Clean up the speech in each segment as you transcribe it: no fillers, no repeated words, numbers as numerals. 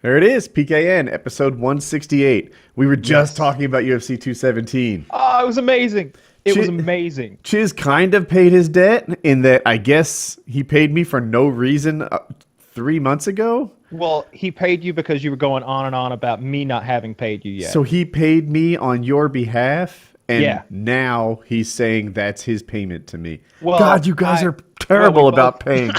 There it is, PKN, episode 168. We were just talking about UFC 217. Oh, it was amazing. It was amazing. Chiz kind of paid his debt in that I guess he paid me for no reason 3 months ago. Well, he paid you because you were going on and on about me not having paid you yet. So he paid me on your behalf, and Yeah. now he's saying that's his payment to me. Well, God, you guys are terrible about paying.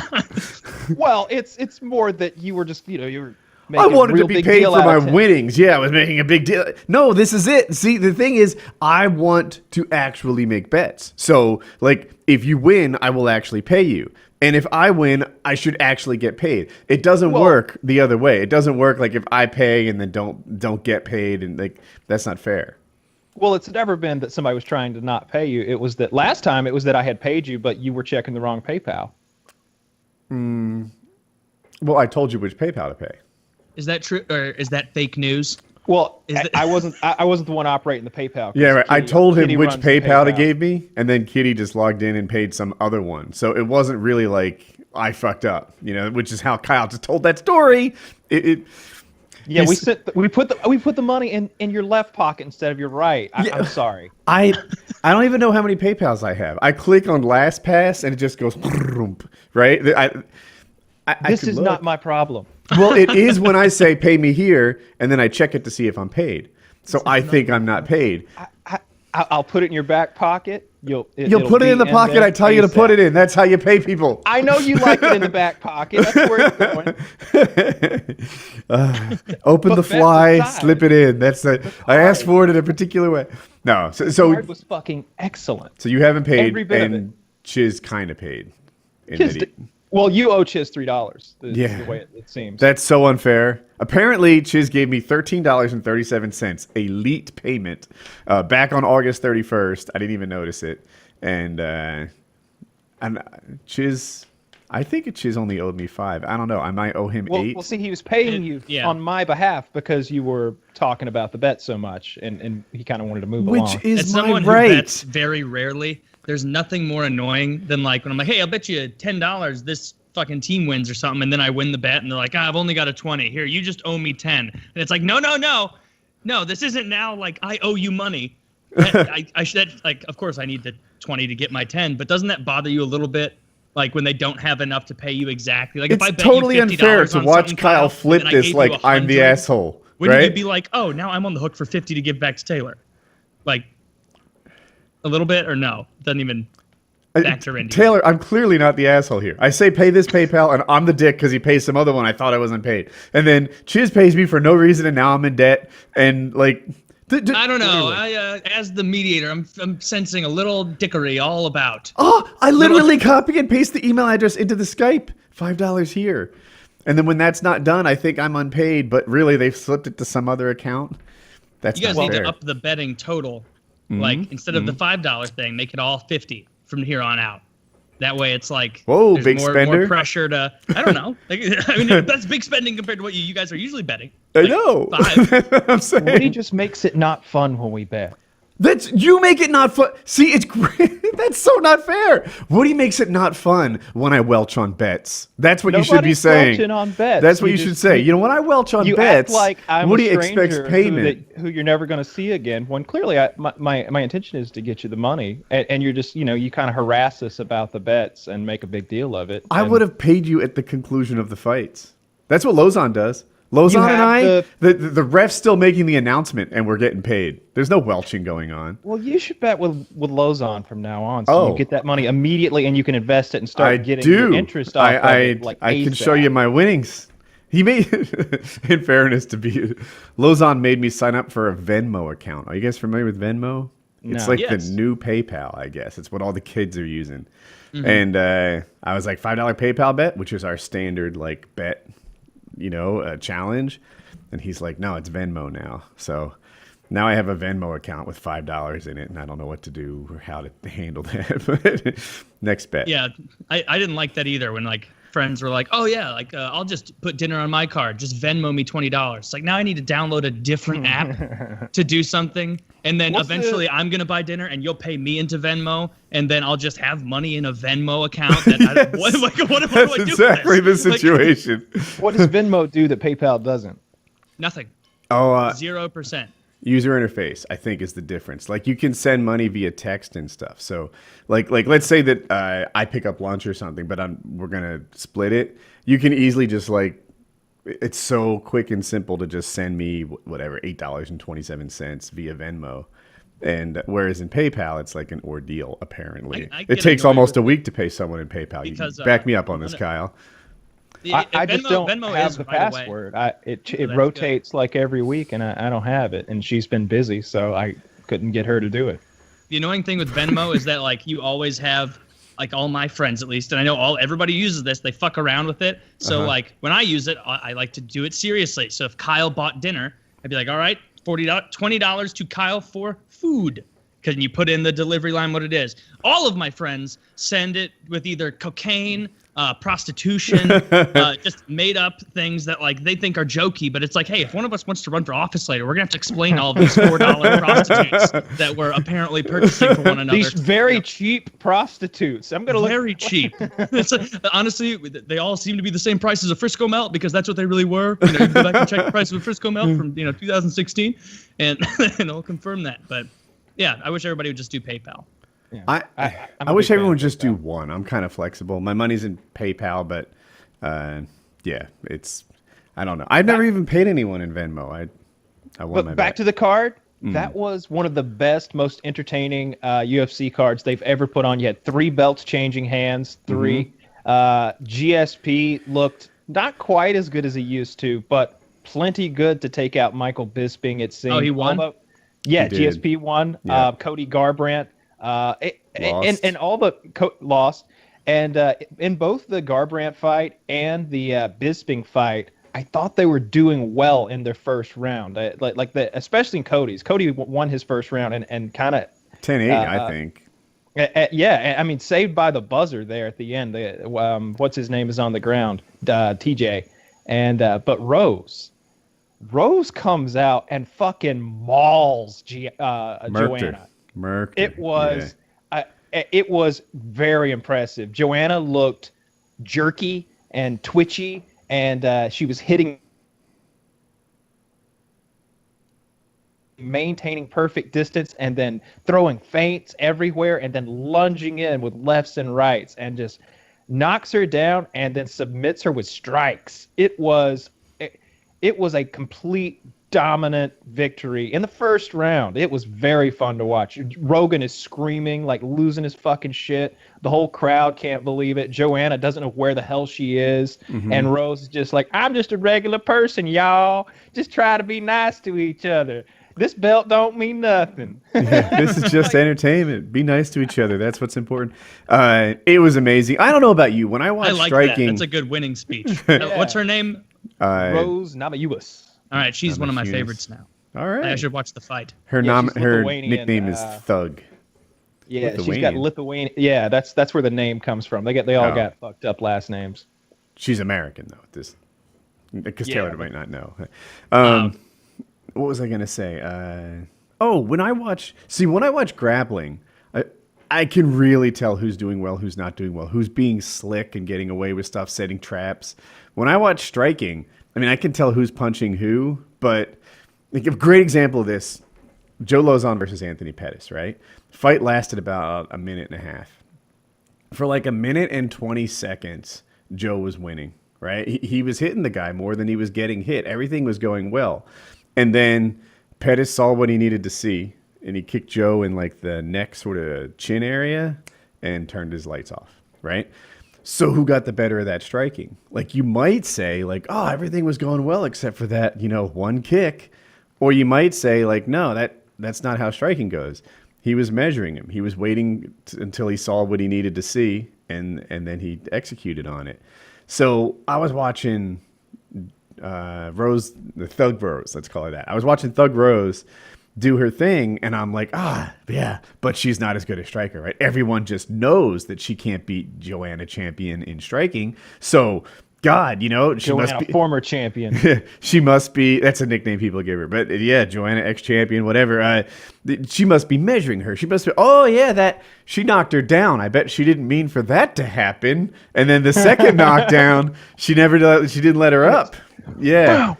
Well, it's more that you were just, you were I making wanted a real to be big paid deal for out my of it. winnings. Yeah, I was making a big deal. No, this is it. See, the thing is, I want to actually make bets. So, like, if you win, I will actually pay you. And if I win, I should actually get paid. It doesn't work the other way. It doesn't work like if I pay and then don't get paid, and like that's not fair. Well, it's never been that somebody was trying to not pay you. It was that last time it was that I had paid you, but you were checking the wrong PayPal. Well, I told you which PayPal to pay. Is that true, or is that fake news? Well, I wasn't the one operating the PayPal. Yeah, right. I told him Kitty which runs the PayPal to give me, and then Kitty just logged in and paid some other one. So it wasn't really like I fucked up, which is how Kyle just told that story. Yeah, we put the money in your left pocket instead of your right. I'm sorry. I don't even know how many PayPals I have. I click on LastPass and it just goes right. This is not my problem. Well, it is when I say pay me here, and then I check it to see if I'm paid. So I think I'm not paid. I'll put it in your back pocket. You'll put it in the pocket I tell you to put it in. That's how you pay people. I know you like it in the back pocket. That's where it's going. Open the fly, slip it in. That's it. I asked for it in a particular way. No, so Card was fucking excellent. So you haven't paid, Every bit of and it. Chiz kind of paid. Well, you owe Chiz $3. The way it seems. That's so unfair. Apparently, Chiz gave me $13.37, a late payment, back on August 31st. I didn't even notice it. And Chiz, I think Chiz only owed me $5. I don't know. I might owe him $8. Well, see, he was paying you on my behalf because you were talking about the bet so much, and he kind of wanted to move along. Which is As my someone right. who bets very rarely, there's nothing more annoying than like when I'm like, hey, I'll bet you $10 this fucking team wins or something, and then I win the bet, and they're like, I've only got a 20. Here, you just owe me 10. And it's like, no, this isn't now like I owe you money. I should, like, of course I need the 20 to get my 10, but doesn't that bother you a little bit? Like when they don't have enough to pay you exactly. Like It's if I bet totally you $50 unfair to on watch something, Kyle flip and I this gave like you I'm the 100, asshole. Wouldn't right? you be like, oh, now I'm on the hook for 50 to give back to Taylor? Like a little bit, or no? Doesn't even factor into Taylor, I'm clearly not the asshole here. I say pay this PayPal, and I'm the dick because he pays some other one I thought I wasn't paid. And then Chiz pays me for no reason, and now I'm in debt. And like, I don't know. As the mediator, I'm sensing a little dickery all about. Oh, I literally copy and paste the email address into the Skype. $5 here. And then when that's not done, I think I'm unpaid, but really they've slipped it to some other account. That's You guys not need fair. to up the betting total. Like instead of the $5 thing, make it all 50 from here on out. That way it's like Whoa, there's big more spender. pressure to I don't know. Like, I mean that's big spending compared to what you guys are usually betting. I Like, know. 5. I'm saying. Woody just makes it not fun when we bet. You make it not fun. See, it's great. That's so not fair. Woody makes it not fun when I welch on bets. That's what you should be Nobody's saying. welching on bets. That's what You you should just- say. When I welch on You bets, act like I'm Woody a stranger expects payment. who you're never going to see again. When clearly my intention is to get you the money, and you're just you kind of harass us about the bets and make a big deal of it. I and would have paid you at the conclusion of the fights. That's what Lozon does. Lozon and have I, the ref's still making the announcement, and we're getting paid. There's no welching going on. Well, you should bet with Lozon from now on, so you get that money immediately, and you can invest it and start getting your interest off of it. Like I can ASAP. show you my winnings. He made, in fairness to be, Lozon made me sign up for a Venmo account. Are you guys familiar with Venmo? It's No. like Yes. the new PayPal, I guess. It's what all the kids are using. And I was like, $5 PayPal bet, which is our standard like bet, challenge. And he's like, no, it's Venmo now. So now I have a Venmo account with $5 in it, and I don't know what to do or how to handle that. But next bet. Yeah, I didn't like that either when like friends were like, oh yeah, like I'll just put dinner on my card, just Venmo me $20. It's like now I need to download a different app to do something, and then eventually I'm gonna buy dinner and you'll pay me into Venmo, and then I'll just have money in a Venmo account. That what do I do That's with exactly the this? Like, situation. What does Venmo do that PayPal doesn't? Nothing. Oh, 0%. user interface, I think, is the difference. Like, you can send money via text and stuff. So, like let's say that I pick up lunch or something, but we're gonna split it. You can easily just it's so quick and simple to just send me whatever $8.27 via Venmo. And whereas in PayPal, it's like an ordeal. Apparently, I it get takes annoyed almost with a week to pay someone in PayPal. because, You back me up on this, Kyle. I just don't Venmo have is the right away. password. It that's rotates like every week, and I don't have it. And she's been busy, so I couldn't get her to do it. The annoying thing with Venmo is that like you always have like all my friends at least, and I know everybody uses this. They fuck around with it. So like when I use it, I like to do it seriously. So if Kyle bought dinner, I'd be like, all right, $20 to Kyle for food. Because you put in the delivery line what it is. All of my friends send it with either cocaine, prostitution, just made up things that like they think are jokey, but it's like, hey, if one of us wants to run for office later, we're gonna have to explain all of these $4 prostitutes that we're apparently purchasing for one another. These very cheap prostitutes. I'm gonna look Very cheap. Honestly, they all seem to be the same price as a Frisco Melt because that's what they really were. You can go back and check the price of a Frisco Melt from 2016, and they'll confirm that. But yeah, I wish everybody would just do PayPal. Yeah. I I'm a wish big fan everyone would of just PayPal. do one. I'm kind of flexible. My money's in PayPal, but yeah, I don't know. I've never even paid anyone in Venmo. I won my But back bet. to the card. That was one of the best, most entertaining UFC cards they've ever put on. You had 3 belts changing hands, 3. GSP looked not quite as good as he used to, but plenty good to take out Michael Bisping, it seemed. Oh, he won? Yeah, He did. GSP won. Yeah. Cody Garbrandt Lost. and all the lost. And in both the Garbrandt fight and the Bisping fight, I thought they were doing well in their first round. Especially in Cody's. Cody won his first round and kind of 10-8, I think. yeah. I mean, saved by the buzzer there at the end. What's his name is on the ground, TJ, and but Rose comes out and fucking mauls Joanna. Merked It her, was it was very impressive. Joanna looked jerky and twitchy, and she was maintaining perfect distance and then throwing feints everywhere and then lunging in with lefts and rights and just knocks her down and then submits her with strikes. It was a complete dominant victory in the first round. It was very fun to watch. Rogan is screaming, like losing his fucking shit. The whole crowd can't believe it. Joanna doesn't know where the hell she is. And Rose is just like, I'm just a regular person, y'all. Just try to be nice to each other. This belt don't mean nothing. Yeah, this is just entertainment. Be nice to each other. That's what's important. It was amazing. I don't know about you. When I watched I like striking, that. That's a good winning speech. What's her name? Rose Namajunas. All right, she's one of my Namajunas. favorites now. all right. I should watch the fight. Her Yeah, she's her Lithuanian, nickname is Thug. Yeah, she's got Lithuanian. Yeah, that's where the name comes from. They all Oh. got fucked up last names. She's American though. Because Yeah. Taylor might not know. What was I gonna say? When I watch grappling, I can really tell who's doing well, who's not doing well, who's being slick and getting away with stuff, setting traps. When I watch striking, I mean, I can tell who's punching who. But like, a great example of this: Joe Lozon versus Anthony Pettis. Right, fight lasted about a minute and a half. For like a minute and 20 seconds, Joe was winning, right? He was hitting the guy more than he was getting hit. Everything was going well. And then Pettis saw what he needed to see, and he kicked Joe in like the neck sort of chin area and turned his lights off, right? So who got the better of that striking? Like, you might say like, oh, everything was going well except for that, one kick. Or you might say like, no, that's not how striking goes. He was measuring him. He was waiting until he saw what he needed to see, and then he executed on it. So I was watching Rose, the Thug Rose, let's call her that. I was watching Thug Rose do her thing, and I'm like, yeah, but she's not as good a striker, right? Everyone just knows that she can't beat Joanna Champion in striking. So God, you know, she Joanna, must be former champion. she must be. That's a nickname people give her. But yeah, Joanna, ex-champion, whatever. She must be measuring her. She must be. Oh yeah, that she knocked her down. I bet she didn't mean for that to happen. And then the second knockdown, she didn't let her up. Yeah,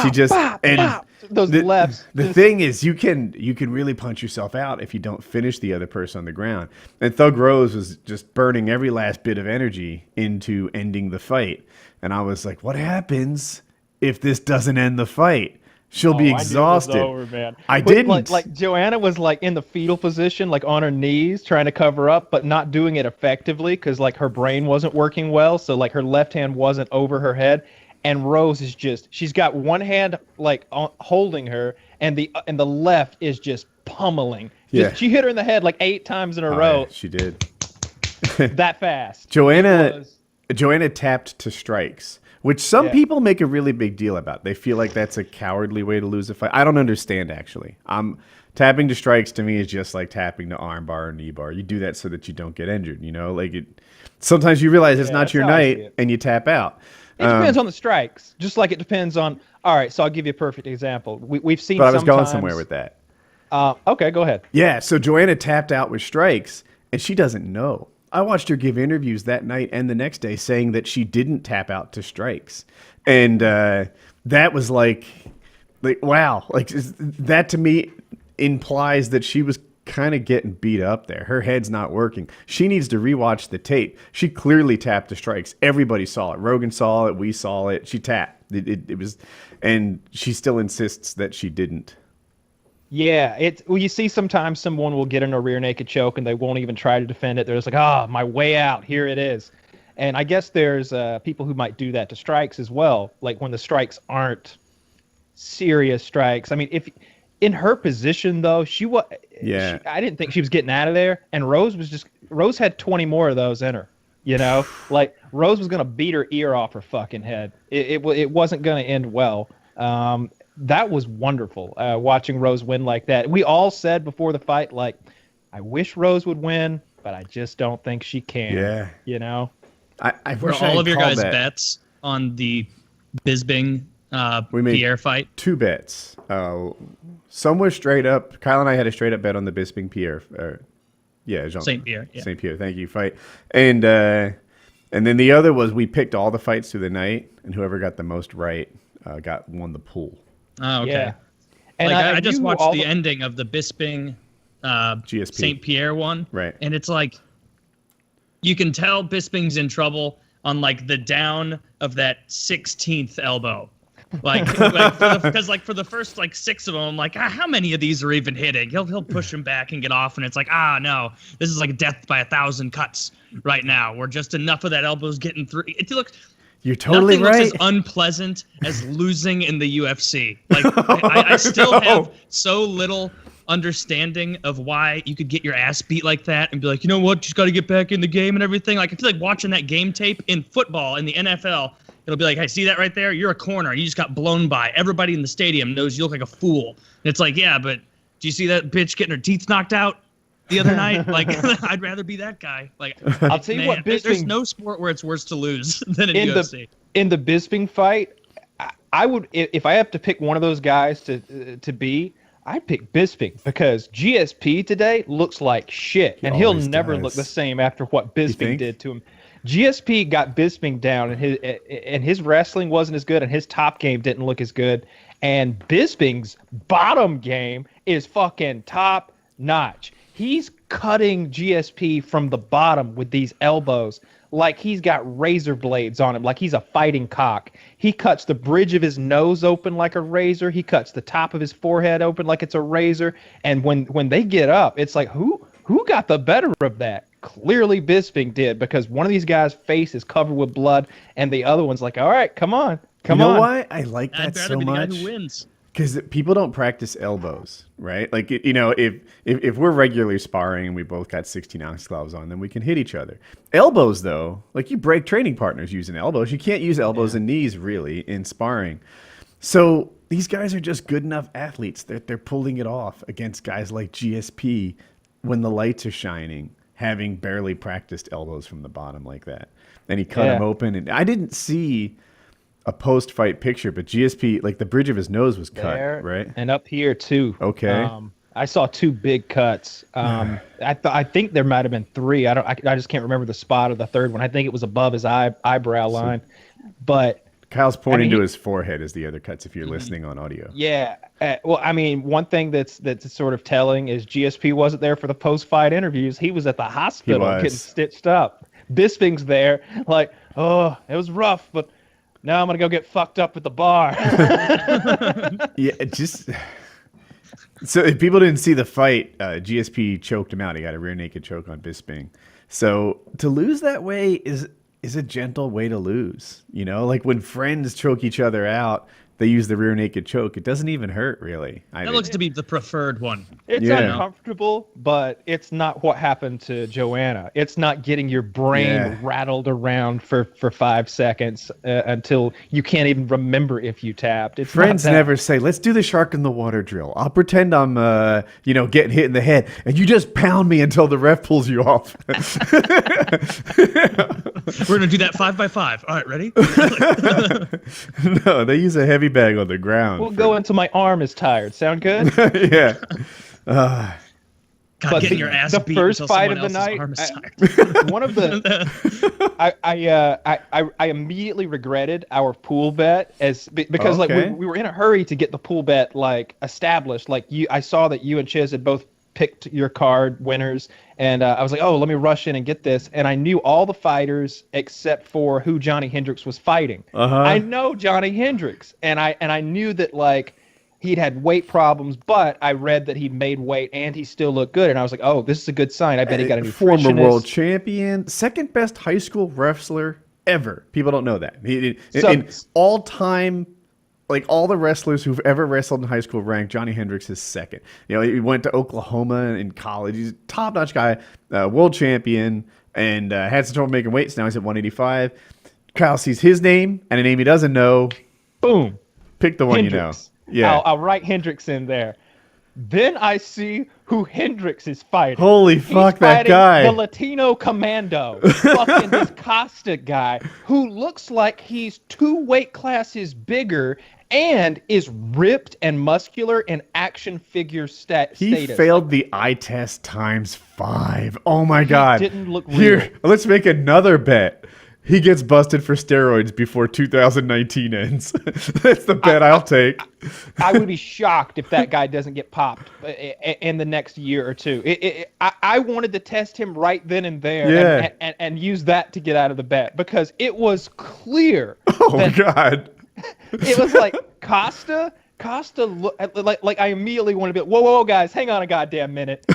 she just and those lefts. The thing is, you can really punch yourself out if you don't finish the other person on the ground. And Thug Rose was just burning every last bit of energy into ending the fight. And I was like, what happens if this doesn't end the fight? She'll be exhausted. I knew it was over, man. I didn't. Like Joanna was like in the fetal position, like on her knees, trying to cover up, but not doing it effectively because like her brain wasn't working well. So like her left hand wasn't over her head. And Rose is she's got one hand like holding her, and the left is just pummeling. She hit her in the head like 8 times in a row. Yeah, she did. That fast. Joanna tapped to strikes, which some people make a really big deal about. They feel like that's a cowardly way to lose a fight. I don't understand, actually. Tapping to strikes to me is just like tapping to arm bar or knee bar. You do that so that you don't get injured, you know? Like sometimes you realize it's not your night and you tap out. It depends on the strikes, just like it depends on. All right, so I'll give you a perfect example. We've seen. But I was going somewhere with that. Okay, go ahead. Yeah, so Joanna tapped out with strikes, and she doesn't know. I watched her give interviews that night and the next day saying that she didn't tap out to strikes, and that was like wow, like that to me implies that she was kind of getting beat up there. Her head's not working. She needs to rewatch the tape. She clearly tapped the strikes. Everybody saw it. Rogan saw it. We saw it. She tapped. It was, and she still insists that she didn't. Yeah, you see sometimes someone will get in a rear naked choke and they won't even try to defend it. They're just like, my way out. Here it is. And I guess there's people who might do that to strikes as well. Like when the strikes aren't serious strikes. I mean, if in her position though, I didn't think she was getting out of there. And Rose had 20 more of those in her. You know, like Rose was gonna beat her ear off her fucking head. It wasn't gonna end well. That was wonderful watching Rose win like that. We all said before the fight, like, I wish Rose would win, but I just don't think she can. Yeah, you know. I were all of your guys' bets on the Bisping Pierre fight? 2 bets. Some were straight up. Kyle and I had a straight up bet on the Bisping Pierre. St. Pierre. Yeah. St. Pierre. Thank you. Fight. And then the other was we picked all the fights through the night, and whoever got the most right won the pool. Oh, okay. Yeah. And I just watched the ending of the Bisping GSP St. Pierre one. Right. And it's like you can tell Bisping's in trouble on like the down of that 16th elbow. Because for the first 6 of them, I'm like, how many of these are even hitting? He'll push him back and get off, and it's like, no, this is like death by 1,000 cuts right now. Where just enough of that elbow's getting through. It looks. You're totally nothing right. looks as unpleasant as losing in the UFC. Like I still have so little understanding of why you could get your ass beat like that and be like, you know what, just got to get back in the game and everything. Like I feel like watching that game tape in football in the NFL. It'll be like, hey, see that right there? You're a corner. You just got blown by. Everybody in the stadium knows you look like a fool. And it's like, yeah, but do you see that bitch getting her teeth knocked out the other night? Like, I'd rather be that guy. Like, I'll tell you what, there's no sport where it's worse to lose than in UFC. In the Bisping fight, I would, if I have to pick one of those guys to be, I'd pick Bisping because GSP today looks like shit, and he'll never look the same after what Bisping did to him. GSP got Bisping down, and his wrestling wasn't as good, and his top game didn't look as good. And Bisping's bottom game is fucking top notch. He's cutting GSP from the bottom with these elbows like he's got razor blades on him, like he's a fighting cock. He cuts the bridge of his nose open like a razor. He cuts the top of his forehead open like it's a razor. And when they get up, it's like, who got the better of that? Clearly Bisping did, because one of these guys' face is covered with blood, and the other one's like, all right, come on. You know why I like that so much? I'd rather be the guy who wins. Because people don't practice elbows, right? Like, you know, if we're regularly sparring and we both got 16-ounce gloves on, then we can hit each other. Elbows, though, like you break training partners using elbows. You can't use elbows and knees, really, in sparring. So these guys are just good enough athletes that they're pulling it off against guys like GSP when the lights are shining, having barely practiced elbows from the bottom like that. and he cut him open. And I didn't see a post-fight picture, but GSP, like the bridge of his nose was cut, There, right? and up here too. Okay. I saw 2 big cuts. I think there might have been 3. I just can't remember the spot of the third one. I think it was above his eyebrow line. But Kyle's pointing to his forehead as the other cuts if you're listening on audio. yeah, well, I mean, one thing that's sort of telling is GSP wasn't there for the post-fight interviews. He was at the hospital getting stitched up. Bisping's there, like, oh, it was rough, but now I'm gonna go get fucked up at the bar. Yeah, just so if people didn't see the fight, GSP choked him out. He got a rear naked choke on Bisping. So to lose that way is a gentle way to lose. You know, like when friends choke each other out, they use the rear naked choke. It doesn't even hurt, really. That looks to be the preferred one. It's uncomfortable, but it's not what happened to Joanna. It's not getting your brain rattled around for 5 seconds until you can't even remember if you tapped. It's Friends never say, let's do the shark in the water drill. I'll pretend I'm, getting hit in the head, and you just pound me until the ref pulls you off. We're going to do that 5x5. All right, ready? No, they use a heavy bag on the ground. We'll go until my arm is tired. Sound good? Yeah. God, but getting your ass the beat first until fight someone of the else's night, arm is tired. one of the, I immediately regretted our pool bet because like we were in a hurry to get the pool bet like established. Like I saw that you and Chiz had both picked your card winners, and I was like, oh, let me rush in and get this. And I knew all the fighters except for who Johnny Hendricks was fighting. I know Johnny Hendricks, and I knew that like he'd had weight problems, but I read that he'd made weight and he still looked good. And I was like, oh, this is a good sign. I bet he got a nutritionist. Former world champion, second best high school wrestler ever. People don't know that. In all time, like all the wrestlers who've ever wrestled in high school ranked Johnny Hendricks is second. You know, he went to Oklahoma in college. He's a top-notch guy, world champion, and had some trouble making weight. So now he's at 185. Kyle sees his name and a name he doesn't know. Boom. Pick the one Hendricks. You know. Yeah. I'll write Hendricks in there. Then I see who Hendricks is fighting. Holy fuck, that guy. The Latino Commando. Fucking this Costa guy who looks like he's 2 weight classes bigger and is ripped and muscular in action figure status. He failed the eye test ×5. Oh my God. He didn't look real. Here, let's make another bet. He gets busted for steroids before 2019 ends. That's the bet I'll take. I would be shocked if that guy doesn't get popped in the next year or two. I wanted to test him right then and there and use that to get out of the bet because it was clear. Oh, God. It was like Costa like I immediately wanted to be whoa guys, hang on a goddamn minute.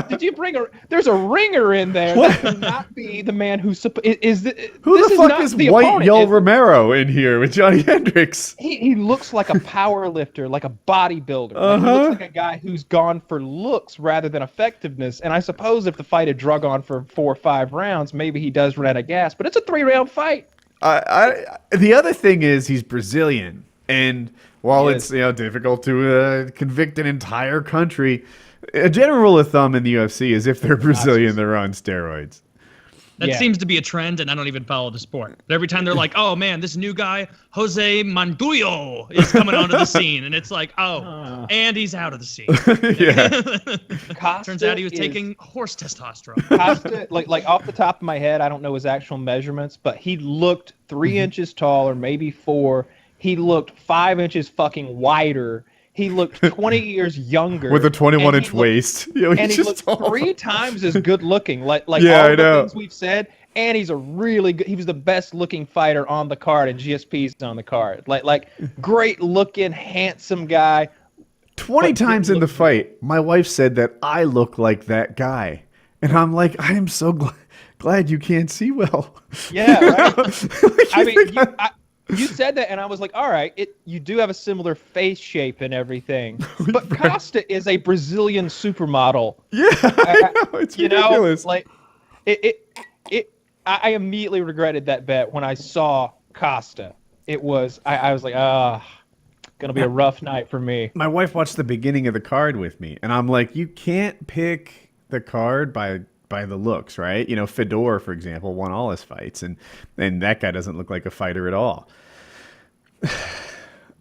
Did you bring there's a ringer in there that cannot be the man who's who the fuck is White Yo Romero in here with Johnny Hendricks? He looks like a power lifter, like a bodybuilder. Like he looks like a guy who's gone for looks rather than effectiveness. And I suppose if the fight had drug on for 4 or 5 rounds, maybe he does run out of gas, but it's a 3-round fight. The other thing is he's Brazilian, and while it's difficult to convict an entire country, a general rule of thumb in the UFC is if they're Brazilian, they're on steroids. That seems to be a trend, and I don't even follow the sport. But every time they're like, oh, man, this new guy, Jose Mandullo, is coming onto the scene. And it's like, and he's out of the scene. Turns out he was taking horse testosterone. Costa, like off the top of my head, I don't know his actual measurements, but he looked 3 inches taller, maybe 4. He looked 5 inches fucking wider. He looked 20 years younger. With a 21-inch waist. And he looked 3 times as good looking. Like all the things we've said. And he's he was the best looking fighter on the card, and GSP's on the card. Like great looking, handsome guy. 20 times in the fight, my wife said that I look like that guy. And I'm like, I am so glad you can't see well. Yeah, right? You said that, and I was like, all right, you do have a similar face shape and everything. But Costa is a Brazilian supermodel. Yeah, I know. It's ridiculous. Like, I immediately regretted that bet when I saw Costa. It was, I was like, gonna be a rough night for me. My wife watched the beginning of the card with me, and I'm like, you can't pick the card by by the looks, right? You know, Fedor, for example, won all his fights, and that guy doesn't look like a fighter at all.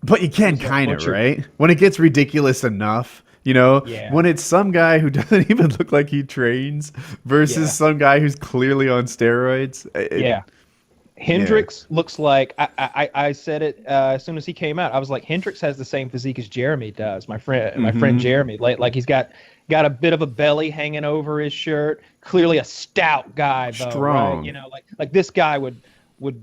But you can kind of, right? When it gets ridiculous enough, you know, when it's some guy who doesn't even look like he trains versus some guy who's clearly on steroids. Hendricks looks like, I said it as soon as he came out. I was like, Hendricks has the same physique as Jeremy does, my friend Jeremy. Like he's got a bit of a belly hanging over his shirt. Clearly a stout guy, though. Strong. Right? You know, like this guy would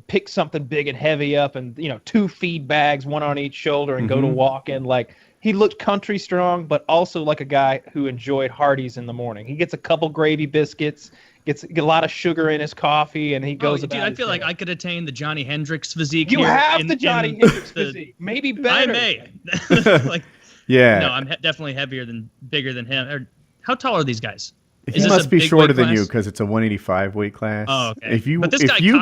pick something big and heavy up and, you know, 2 feed bags, one on each shoulder, and go to walking. Like, he looked country strong, but also like a guy who enjoyed Hardee's in the morning. He gets a couple gravy biscuits, gets a lot of sugar in his coffee, and he goes about I feel like I could attain the Johnny Hendricks physique. You have the Johnny Hendricks physique. Maybe better. I may. No, I'm definitely bigger than him. How tall are these guys? He must be shorter than you because it's a 185 weight class. Oh, okay. If you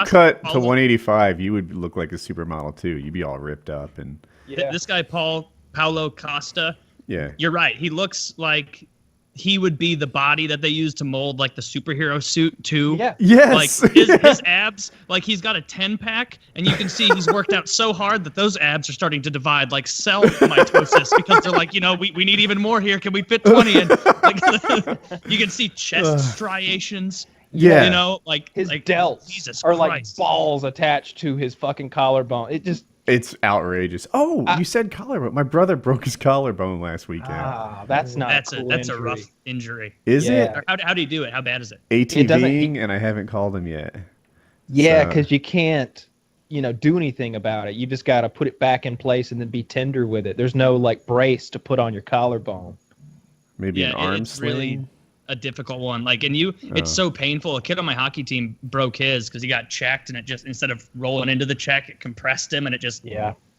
cut to 185, you would look like a supermodel too. You'd be all ripped up and. This guy Paulo Costa. Yeah. You're right. He looks like he would be the body that they use to mold like the superhero suit too. Yeah. Yes. Like his abs, like he's got a 10-pack, and you can see he's worked out so hard that those abs are starting to divide like cell mitosis because they're like, you know, we need even more here. Can we fit 20 in? Like, you can see chest striations. Yeah. You know, like his like, delts Jesus are Christ. like balls attached to his fucking collarbone. It's outrageous. Oh, you said collarbone. My brother broke his collarbone last weekend. That's not. That's a rough injury. Is it? Or how do you do it? How bad is it? ATVing, and I haven't called him yet. Yeah, because you can't, you know, do anything about it. You just got to put it back in place and then be tender with it. There's no like brace to put on your collarbone. Maybe an arm it's sling. really a difficult one. Like, and it's so painful. A kid on my hockey team broke his because he got checked, and it just, instead of rolling into the check, it compressed him, and it just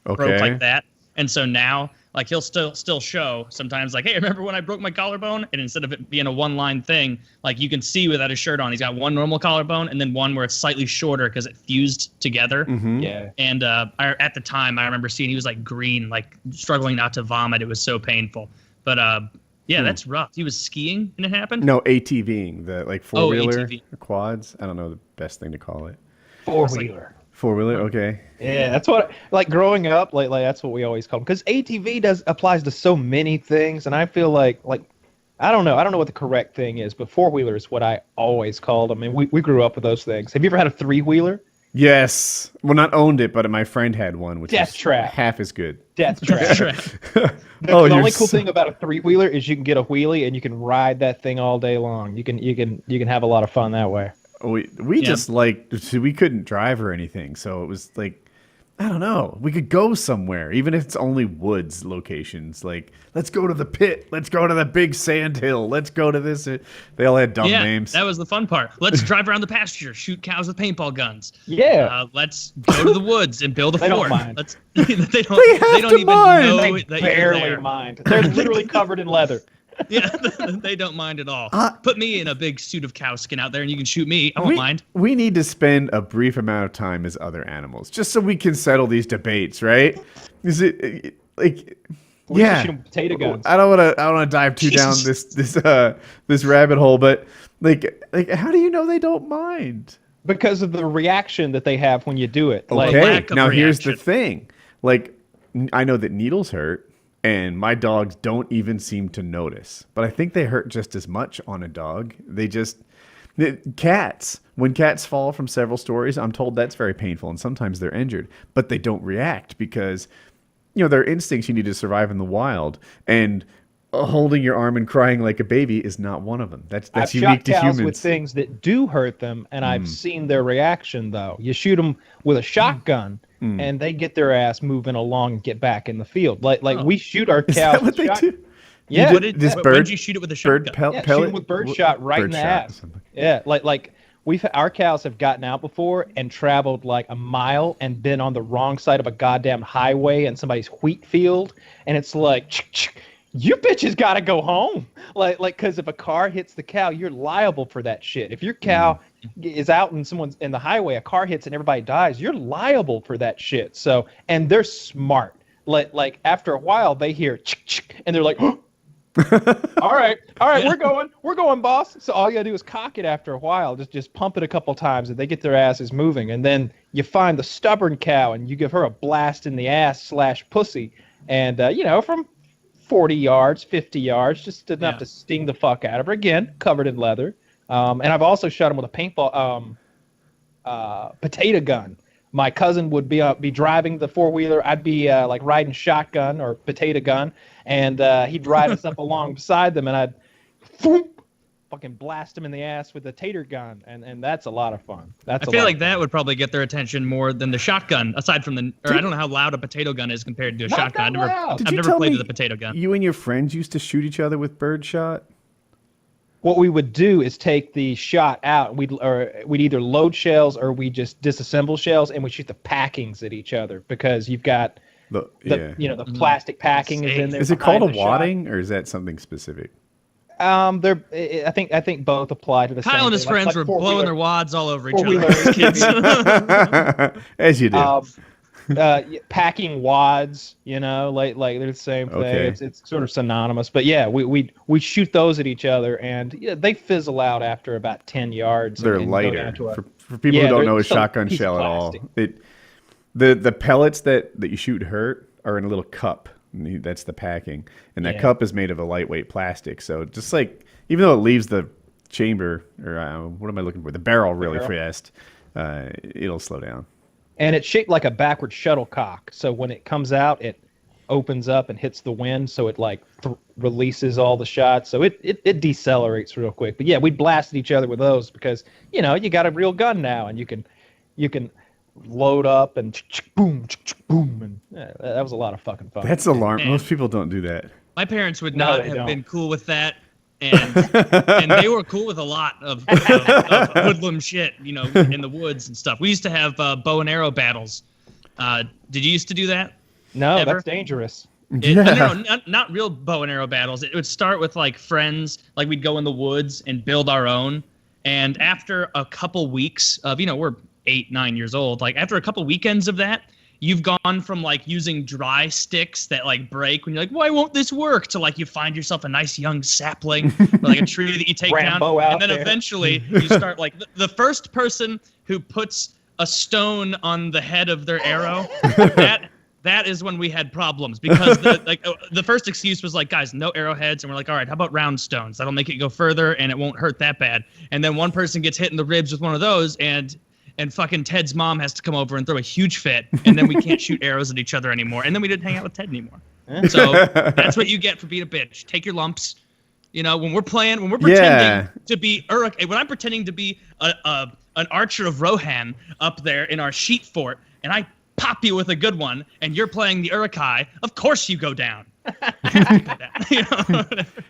broke like that. And so now, like, he'll still show sometimes, like, hey, remember when I broke my collarbone? And instead of it being a one-line thing, like, you can see without his shirt on, he's got one normal collarbone and then one where it's slightly shorter because it fused together. Yeah. And at the time, I remember seeing he was like green, like struggling not to vomit. It was so painful. But yeah, that's rough. He was skiing and it happened? No, ATVing, the like four-wheeler ATV. quads. I don't know the best thing to call it. Four-wheeler. Four-wheeler, okay. Yeah, that's what, like, growing up, like that's what we always call them. Because ATV applies to so many things, and I feel like I don't know what the correct thing is, but four-wheeler is what I always called them, and we grew up with those things. Have you ever had a three-wheeler? Yes. Well, not owned it, but my friend had one, which Death is trap. half as good. Death trap. The only cool thing about a three-wheeler is you can get a wheelie and you can ride that thing all day long. You can have a lot of fun that way. We just we couldn't drive or anything, so it was like, I don't know. We could go somewhere, even if it's only woods locations. Like, let's go to the pit. Let's go to the big sand hill. Let's go to this. They all had dumb names. That was the fun part. Let's drive around the pasture, shoot cows with paintball guns. Yeah. Let's go to the woods and build a fort. Don't mind. They don't even know They that barely you're there. mind. They're literally covered in leather. Yeah, they don't mind at all. Put me in a big suit of cow skin out there and you can shoot me. I won't mind. We need to spend a brief amount of time as other animals, just so we can settle these debates, right? Is it like, Shoot 'em with potato guns. I don't want to dive too down this rabbit hole, but like how do you know they don't mind? Because of the reaction that they have when you do it. Okay, lack of now here's the reaction. thing. Like, I know that needles hurt. And my dogs don't even seem to notice. But I think they hurt just as much on a dog. Cats, when cats fall from several stories, I'm told that's very painful. And sometimes they're injured. But they don't react because, you know, their instincts, you need to survive in the wild. And holding your arm and crying like a baby is not one of them. That's I've unique shot to cows humans. with things that do hurt them, and I've seen their reaction, though. You shoot them with a shotgun, and they get their ass moving along and get back in the field. Like we shoot our cows. Is that what with they do? Yeah. When did you shoot it with a shotgun? Shoot them with bird shot right in the ass. Yeah, like our cows have gotten out before and traveled like a mile and been on the wrong side of a goddamn highway in somebody's wheat field, and it's like, you bitches got to go home. Like, because if a car hits the cow, you're liable for that shit. If your cow is out and someone's in the highway, a car hits and everybody dies, you're liable for that shit. So, and they're smart. Like after a while, they hear and they're like, All right, we're going, boss. So all you gotta do is cock it after a while, just pump it a couple times, and they get their asses moving. And then you find the stubborn cow, and you give her a blast in the ass / pussy, and from 40 yards, 50 yards, just enough to sting the fuck out of her. Again, covered in leather. And I've also shot him with a paintball potato gun. My cousin would be driving the 4-wheeler. I'd be like riding shotgun or potato gun, and he'd ride us up along beside them, and I'd fucking blast him in the ass with the tater gun, and that's a lot of fun. I feel like that would probably get their attention more than the shotgun. Aside from I don't know how loud a potato gun is compared to a shotgun. I've never played with a potato gun. You and your friends used to shoot each other with birdshot? What we would do is take the shot out. We'd either load shells or we just disassemble shells, and we shoot the packings at each other because you've got the plastic packing is in there. Is it called a wadding, or is that something specific? I think both apply to the same. Kyle and his friends like were blowing their wads all over each other as kids. As you do. Packing wads, like they're the same thing. Okay. It's sort of synonymous. But yeah, we shoot those at each other, and they fizzle out after about 10 yards. They're lighter. For people who don't know a shotgun shell at all, the pellets that you shoot hurt are in a little cup. That's the packing, and that cup is made of a lightweight plastic. So just like, even though it leaves the chamber, or what am I looking for? The barrel really fast, it'll slow down. And it's shaped like a backward shuttlecock. So when it comes out, it opens up and hits the wind. So it releases all the shots. So it decelerates real quick. But yeah, we blasted each other with those because, you got a real gun now, and you can load up and boom, boom. And that was a lot of fucking fun. That's alarming. Most people don't do that. My parents would not have been cool with that. And they were cool with a lot of hoodlum shit, in the woods and stuff. We used to have bow and arrow battles. Did you used to do that? No, ever? That's dangerous. No, not real bow and arrow battles. It would start with like friends, like we'd go in the woods and build our own. And after a couple weeks of, we're 8, 9 years old, like after a couple weekends of that, you've gone from like using dry sticks that like break when you're like, why won't this work? To like you find yourself a nice young sapling or like a tree that you take down. And then eventually you start like the first person who puts a stone on the head of their arrow, that is when we had problems because the first excuse was like, guys, no arrowheads. And we're like, all right, how about round stones? That'll make it go further and it won't hurt that bad. And then one person gets hit in the ribs with one of those and fucking Ted's mom has to come over and throw a huge fit, and then we can't shoot arrows at each other anymore, and then we didn't hang out with Ted anymore. So that's what you get for being a bitch. Take your lumps. When we're pretending to be Uruk, when I'm pretending to be an archer of Rohan up there in our sheet fort, and I pop you with a good one, and you're playing the Uruk-hai, of course you go down.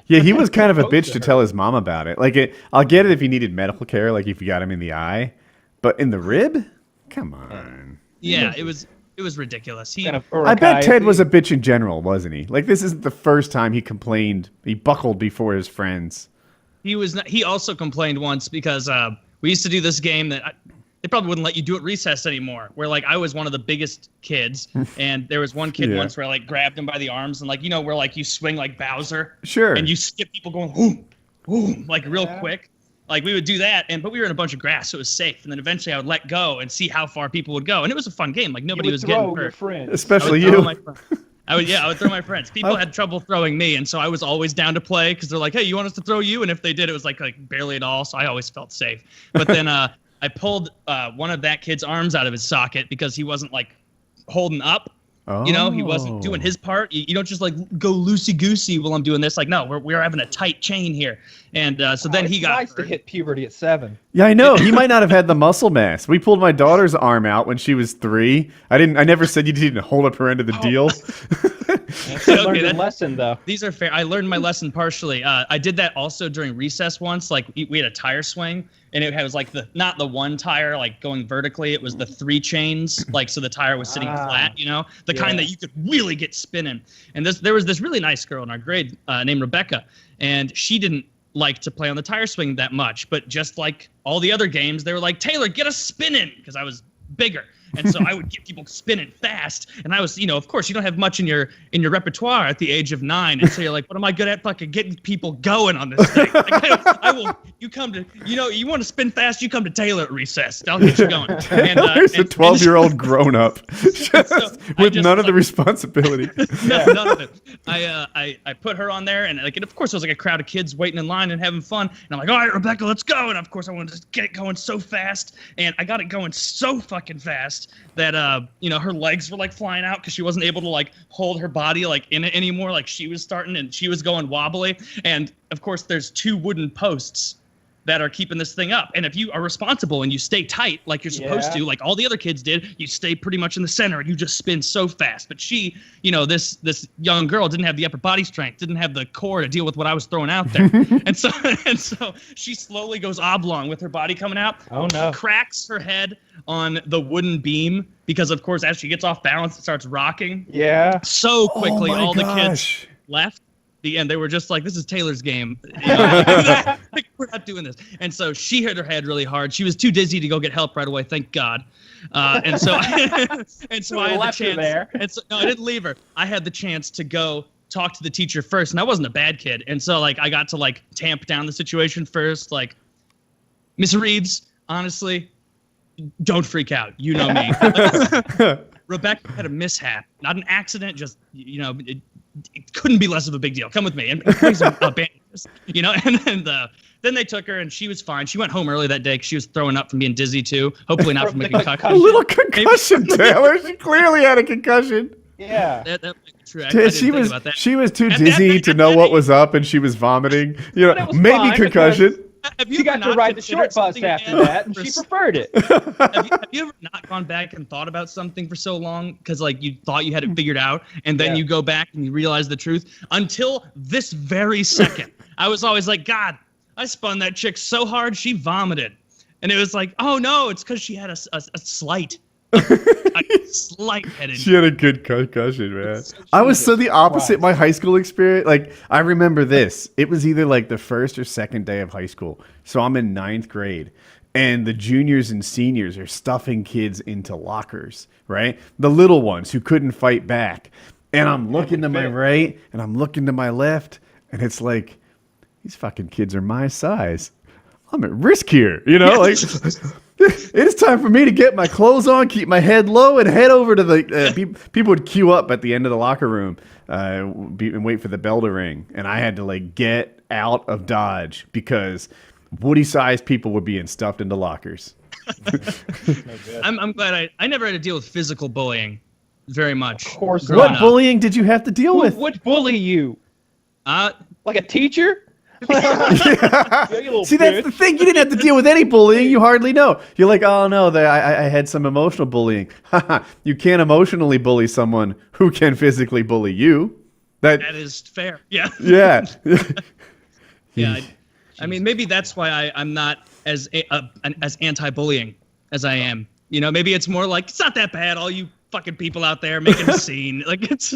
Yeah, he was kind of a bitch to tell his mom about it. Like, I'll get it if he needed medical care, like if you got him in the eye. But in the rib? Come on. Yeah, it was ridiculous. I bet Ted was a bitch in general, wasn't he? Like, this isn't the first time he complained. He buckled before his friends. He also complained once because we used to do this game that they probably wouldn't let you do at recess anymore. Where like I was one of the biggest kids, and there was one kid once where I like grabbed him by the arms and like where like you swing like Bowser. Sure. And you skip people going whoo, like real quick. Like we would do that, but we were in a bunch of grass, so it was safe. And then eventually I would let go and see how far people would go, and it was a fun game. Like nobody was getting hurt. Especially you. I would throw my friends. People had trouble throwing me, and so I was always down to play because they're like, "Hey, you want us to throw you?" And if they did, it was like barely at all. So I always felt safe. But then I pulled one of that kid's arms out of his socket because he wasn't like holding up. He wasn't doing his part. You don't just like go loosey-goosey while I'm doing this. Like, no, we're having a tight chain here. And so then he got nice to hit puberty at 7. Yeah, I know. He might not have had the muscle mass. We pulled my daughter's arm out when she was 3. I never said you didn't hold up her end of the deal. I learned a lesson, though. These are fair. I learned my lesson partially. I did that also during recess once. Like we had a tire swing, and it was like not the one tire like going vertically. It was the 3 chains, like so the tire was sitting flat. The kind that you could really get spinning. And there was this really nice girl in our grade named Rebecca, and she didn't like to play on the tire swing that much. But just like all the other games, they were like, Taylor, get us spinning, because I was bigger. And so I would get people spinning fast. And I was, of course, you don't have much in your repertoire at the age of 9. And so you're like, what am I good at? Fucking getting people going on this thing. Like, I will. You come to, you want to spin fast? You come to Taylor at recess. I'll get you going. And There's a 12-year-old grown up with none of the responsibility. None of it. I put her on there, and of course, it was like a crowd of kids waiting in line and having fun. And I'm like, all right, Rebecca, let's go. And of course, I wanted to get it going so fast, and I got it going so fucking fast that her legs were like flying out because she wasn't able to like hold her body like in it anymore. Like she was starting, and she was going wobbly. And of course, there's 2 wooden posts that are keeping this thing up. And if you are responsible and you stay tight like you're supposed to, like all the other kids did, you stay pretty much in the center and you just spin so fast. But she, this young girl didn't have the upper body strength, didn't have the core to deal with what I was throwing out there. and so she slowly goes oblong with her body coming out. Oh no. Cracks her head on the wooden beam because of course as she gets off balance it starts rocking. Yeah. So quickly Oh my the gosh. kids left. The end. They were just like, this is Taylor's game. We're not doing this. And so she hit her head really hard. She was too dizzy to go get help right away. Thank God. And so I had the chance. There. And so, no, I didn't leave her. I had the chance to go talk to the teacher first, and I wasn't a bad kid. And so I got to tamp down the situation first. Like, Miss Reeves, honestly, don't freak out. You know me. Rebecca had a mishap, not an accident. Just it couldn't be less of a big deal. Come with me and bring some bandages, And then they took her and she was fine. She went home early that day because she was throwing up from being dizzy too. Hopefully not from a concussion. A little concussion, Taylor. She clearly had a concussion. Yeah. That might be true. I didn't think about that. She was too dizzy to know what was up, and she was vomiting. Maybe concussion. She got to ride the short bus after that, and she preferred it. Have you ever not gone back and thought about something for so long because you thought you had it figured out, and then you go back and you realize the truth? Until this very second, I was always like, God, I spun that chick so hard she vomited, and it was like, oh no, it's because she had a slight head injury. She had a good concussion, man. I was so the opposite. My high school experience, I remember this. It was either the first or second day of high school. So I'm in 9th grade, and the juniors and seniors are stuffing kids into lockers, right? The little ones who couldn't fight back. And I'm looking to my right, and I'm looking to my left, and it's like, these fucking kids are my size. I'm at risk here, It's time for me to get my clothes on, keep my head low, and head over to the people would queue up at the end of the locker room and wait for the bell to ring. And I had to get out of Dodge because Woody-sized people were being stuffed into lockers. I'm glad I never had to deal with physical bullying very much. Of course. What bullying did you have to deal with? Who would bully you? Like a teacher? See, that's the thing. You didn't have to deal with any bullying. You hardly know. You're like, oh no, I had some emotional bullying. You can't emotionally bully someone who can physically bully you. That is fair. Yeah. Yeah. Yeah. I mean, maybe that's why I'm not as anti-bullying as I am. Maybe it's more like, it's not that bad. All you fucking people out there making a scene. It's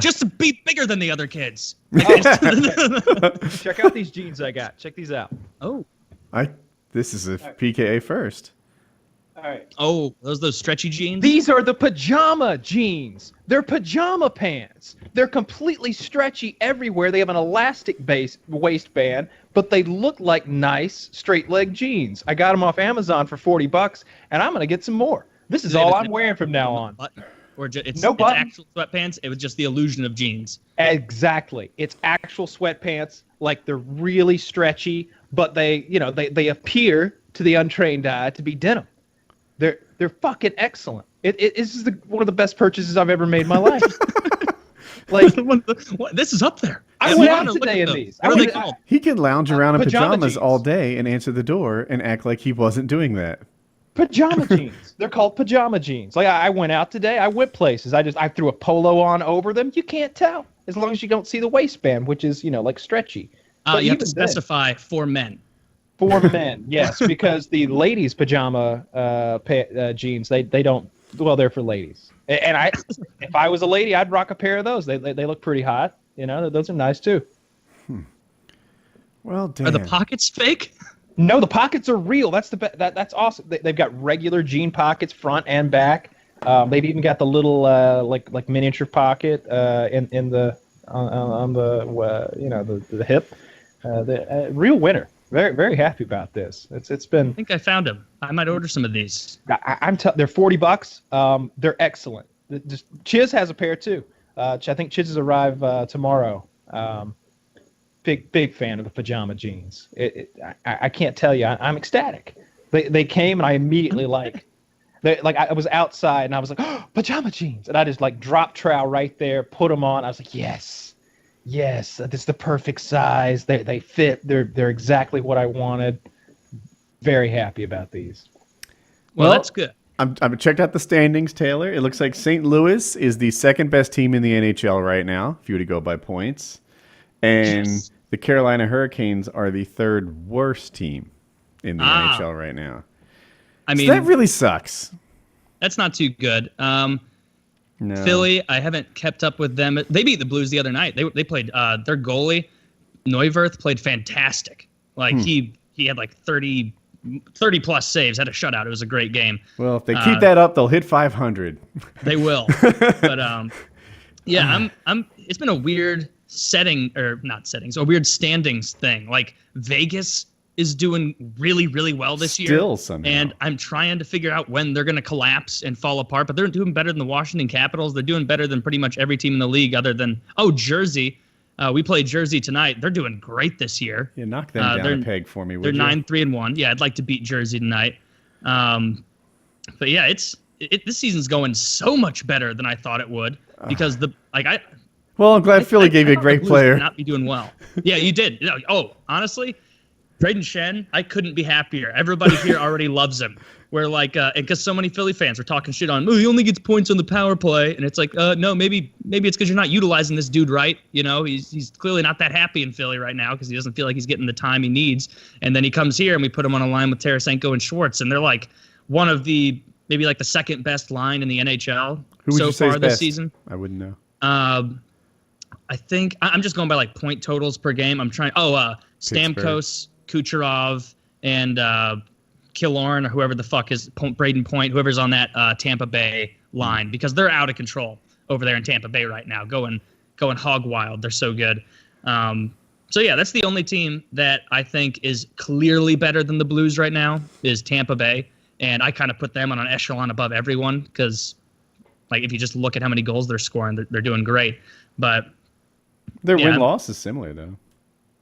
just to be bigger than the other kids. Check out these jeans I got. Check these out. Oh. This is a PKA first. All right. Oh, those stretchy jeans? These are the pajama jeans. They're pajama pants. They're completely stretchy everywhere. They have an elastic waistband, but they look like nice straight leg jeans. I got them off Amazon for $40, and I'm gonna get some more. This is all I'm wearing from now on. Or it's button. actual sweatpants. It was just the illusion of jeans. Exactly. It's actual sweatpants. They're really stretchy, but they appear to the untrained eye to be denim. They're fucking excellent. It's one of the best purchases I've ever made in my life. This is up there. I went out today in these. What are they called? He can lounge around in pajamas jeans. all day and answer the door and act like he wasn't doing that. Pajama jeans. They're called pajama jeans. I went out today. I went places. I threw a polo on over them. You can't tell as long as you don't see the waistband, which is stretchy. You have to specify for men. For men, yes, because the ladies' pajama jeans they don't. Well, they're for ladies. And if I was a lady, I'd rock a pair of those. They look pretty hot. Those are nice too. Well, damn. Are the pockets fake? No, the pockets are real. That's that's awesome. They've got regular jean pockets, front and back. They've even got the little like miniature pocket in the on the the hip. The real winner. Very very happy about this. It's been. I think I found them. I might order some of these. They're $40. They're excellent. Chiz has a pair too. I think Chiz's arrive tomorrow. Big fan of the pajama jeans. I can't tell you. I'm ecstatic. They came and I immediately I was outside and I was like, oh, pajama jeans, and I just like dropped trowel right there, put them on. I was like, yes, this is the perfect size. They fit. They're exactly what I wanted. Very happy about these. Well, that's good. I've checked out the standings, Taylor. It looks like St. Louis is the second best team in the NHL right now, if you were to go by points. And the Carolina Hurricanes are the third worst team in the NHL right now. I mean, so that really sucks. That's not too good. No. Philly, I haven't kept up with them. They beat the Blues the other night. They played their goalie, Neuwirth, played fantastic. Like he had like 30 plus saves, had a shutout. It was a great game. Well, if they keep that up, they'll hit 500. They will. But yeah, it's been a weird a weird standings thing. Like Vegas is doing really, really well this year. Still somehow. And I'm trying to figure out when they're going to collapse and fall apart. But they're doing better than the Washington Capitals. They're doing better than pretty much every team in the league other than, Jersey. We played Jersey tonight. They're doing great this year. Yeah, knock them down a peg for me, would they're you? 9-3-1. Yeah, I'd like to beat Jersey tonight. But yeah, this season's going so much better than I thought it would because Well, I'm glad Philly gave you a great player. Not be doing well. Yeah, you did. Oh, honestly, Braden Shen, I couldn't be happier. Everybody here already loves him. We're like, and because so many Philly fans are talking shit on, he only gets points on the power play, and it's like, no, maybe it's because you're not utilizing this dude right. You know, he's clearly not that happy in Philly right now because he doesn't feel like he's getting the time he needs. And then he comes here and we put him on a line with Tarasenko and Schwartz, and they're like one of the maybe like the second best line in the NHL so far this season. I wouldn't know. I think I'm just going by like point totals per game. I'm trying. Stamkos, Kucherov, and Killorn, or whoever the fuck is Braden Point, whoever's on that Tampa Bay line, because they're out of control over there in Tampa Bay right now, going hog wild. They're so good. So yeah, that's the only team that I think is clearly better than the Blues right now is Tampa Bay, and I kind of put them on an echelon above everyone because, like, if you just look at how many goals they're scoring, they're doing great. But their win-loss is similar, though.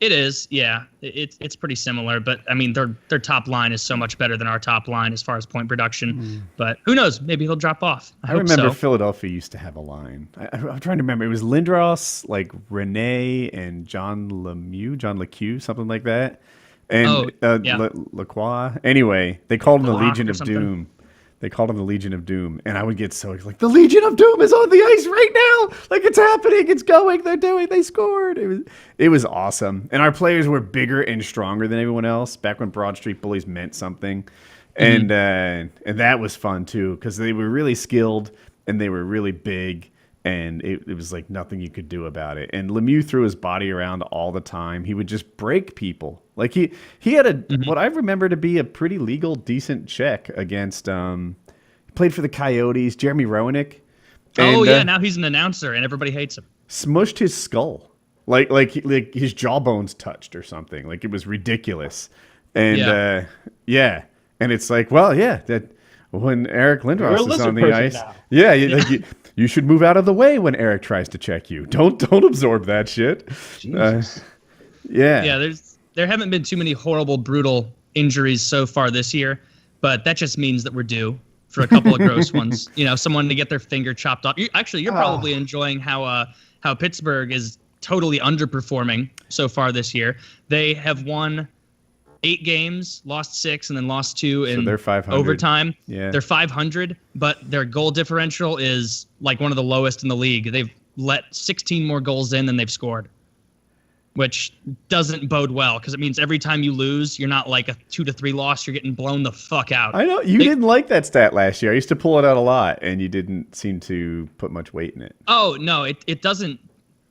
It is, yeah. It's pretty similar, but I mean, their top line is so much better than our top line as far as point production. But who knows? Maybe he'll drop off. I hope remember so. Philadelphia used to have a line. I'm trying to remember. It was Lindros, like Rene, and John LeCue, something like that. And Lacroix. Anyway, they called him the Legion of Doom. They called him the Legion of Doom, and I would get so like, the Legion of Doom is on the ice right now, like it's happening, it's going, they scored. It was awesome, and our players were bigger and stronger than everyone else. Back when Broad Street Bullies meant something, and that was fun too because they were really skilled and they were really big, and it was like nothing you could do about it. And Lemieux threw his body around all the time. He would just break people. Like he had what I remember to be a pretty legal, decent check against. He played for the Coyotes, Jeremy Roenick. And, now he's an announcer and everybody hates him. Smushed his skull, like his jawbones touched or something. Like it was ridiculous. And and it's like, well, yeah, that when Eric Lindros is on the ice, you should move out of the way when Eric tries to check you. Don't absorb that shit. Yeah, there haven't been too many horrible, brutal injuries so far this year, but that just means that we're due for a couple of gross ones. You know, someone to get their finger chopped off. You're probably enjoying how Pittsburgh is totally underperforming so far this year. They have won 8 games, lost 6, and then lost 2 in they're 500. Overtime. Yeah. They're 500, but their goal differential is like one of the lowest in the league. They've let 16 more goals in than they've scored, which doesn't bode well because it means every time you lose, you're not like a 2-3 loss. You're getting blown the fuck out. I know. You didn't like that stat last year. I used to pull it out a lot, and you didn't seem to put much weight in it. Oh, no, it doesn't.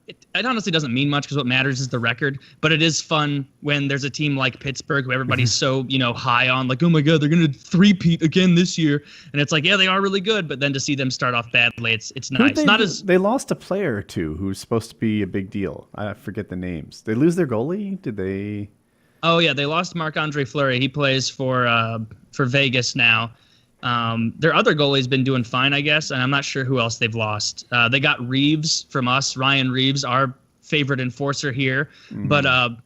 it honestly doesn't mean much because what matters is the record. But it is fun when there's a team like Pittsburgh who everybody's so high on, like, oh my god, they're gonna three-peat again this year, and it's like, yeah, they are really good. But then to see them start off badly, it's nice. They lost a player or two who's supposed to be a big deal. I forget the names. They lose their goalie? Did they? Oh yeah, they lost Marc-Andre Fleury. He plays for Vegas now. Their other goalie's been doing fine, I guess, and I'm not sure who else they've lost. They got Reeves from us, Ryan Reeves, our favorite enforcer here. But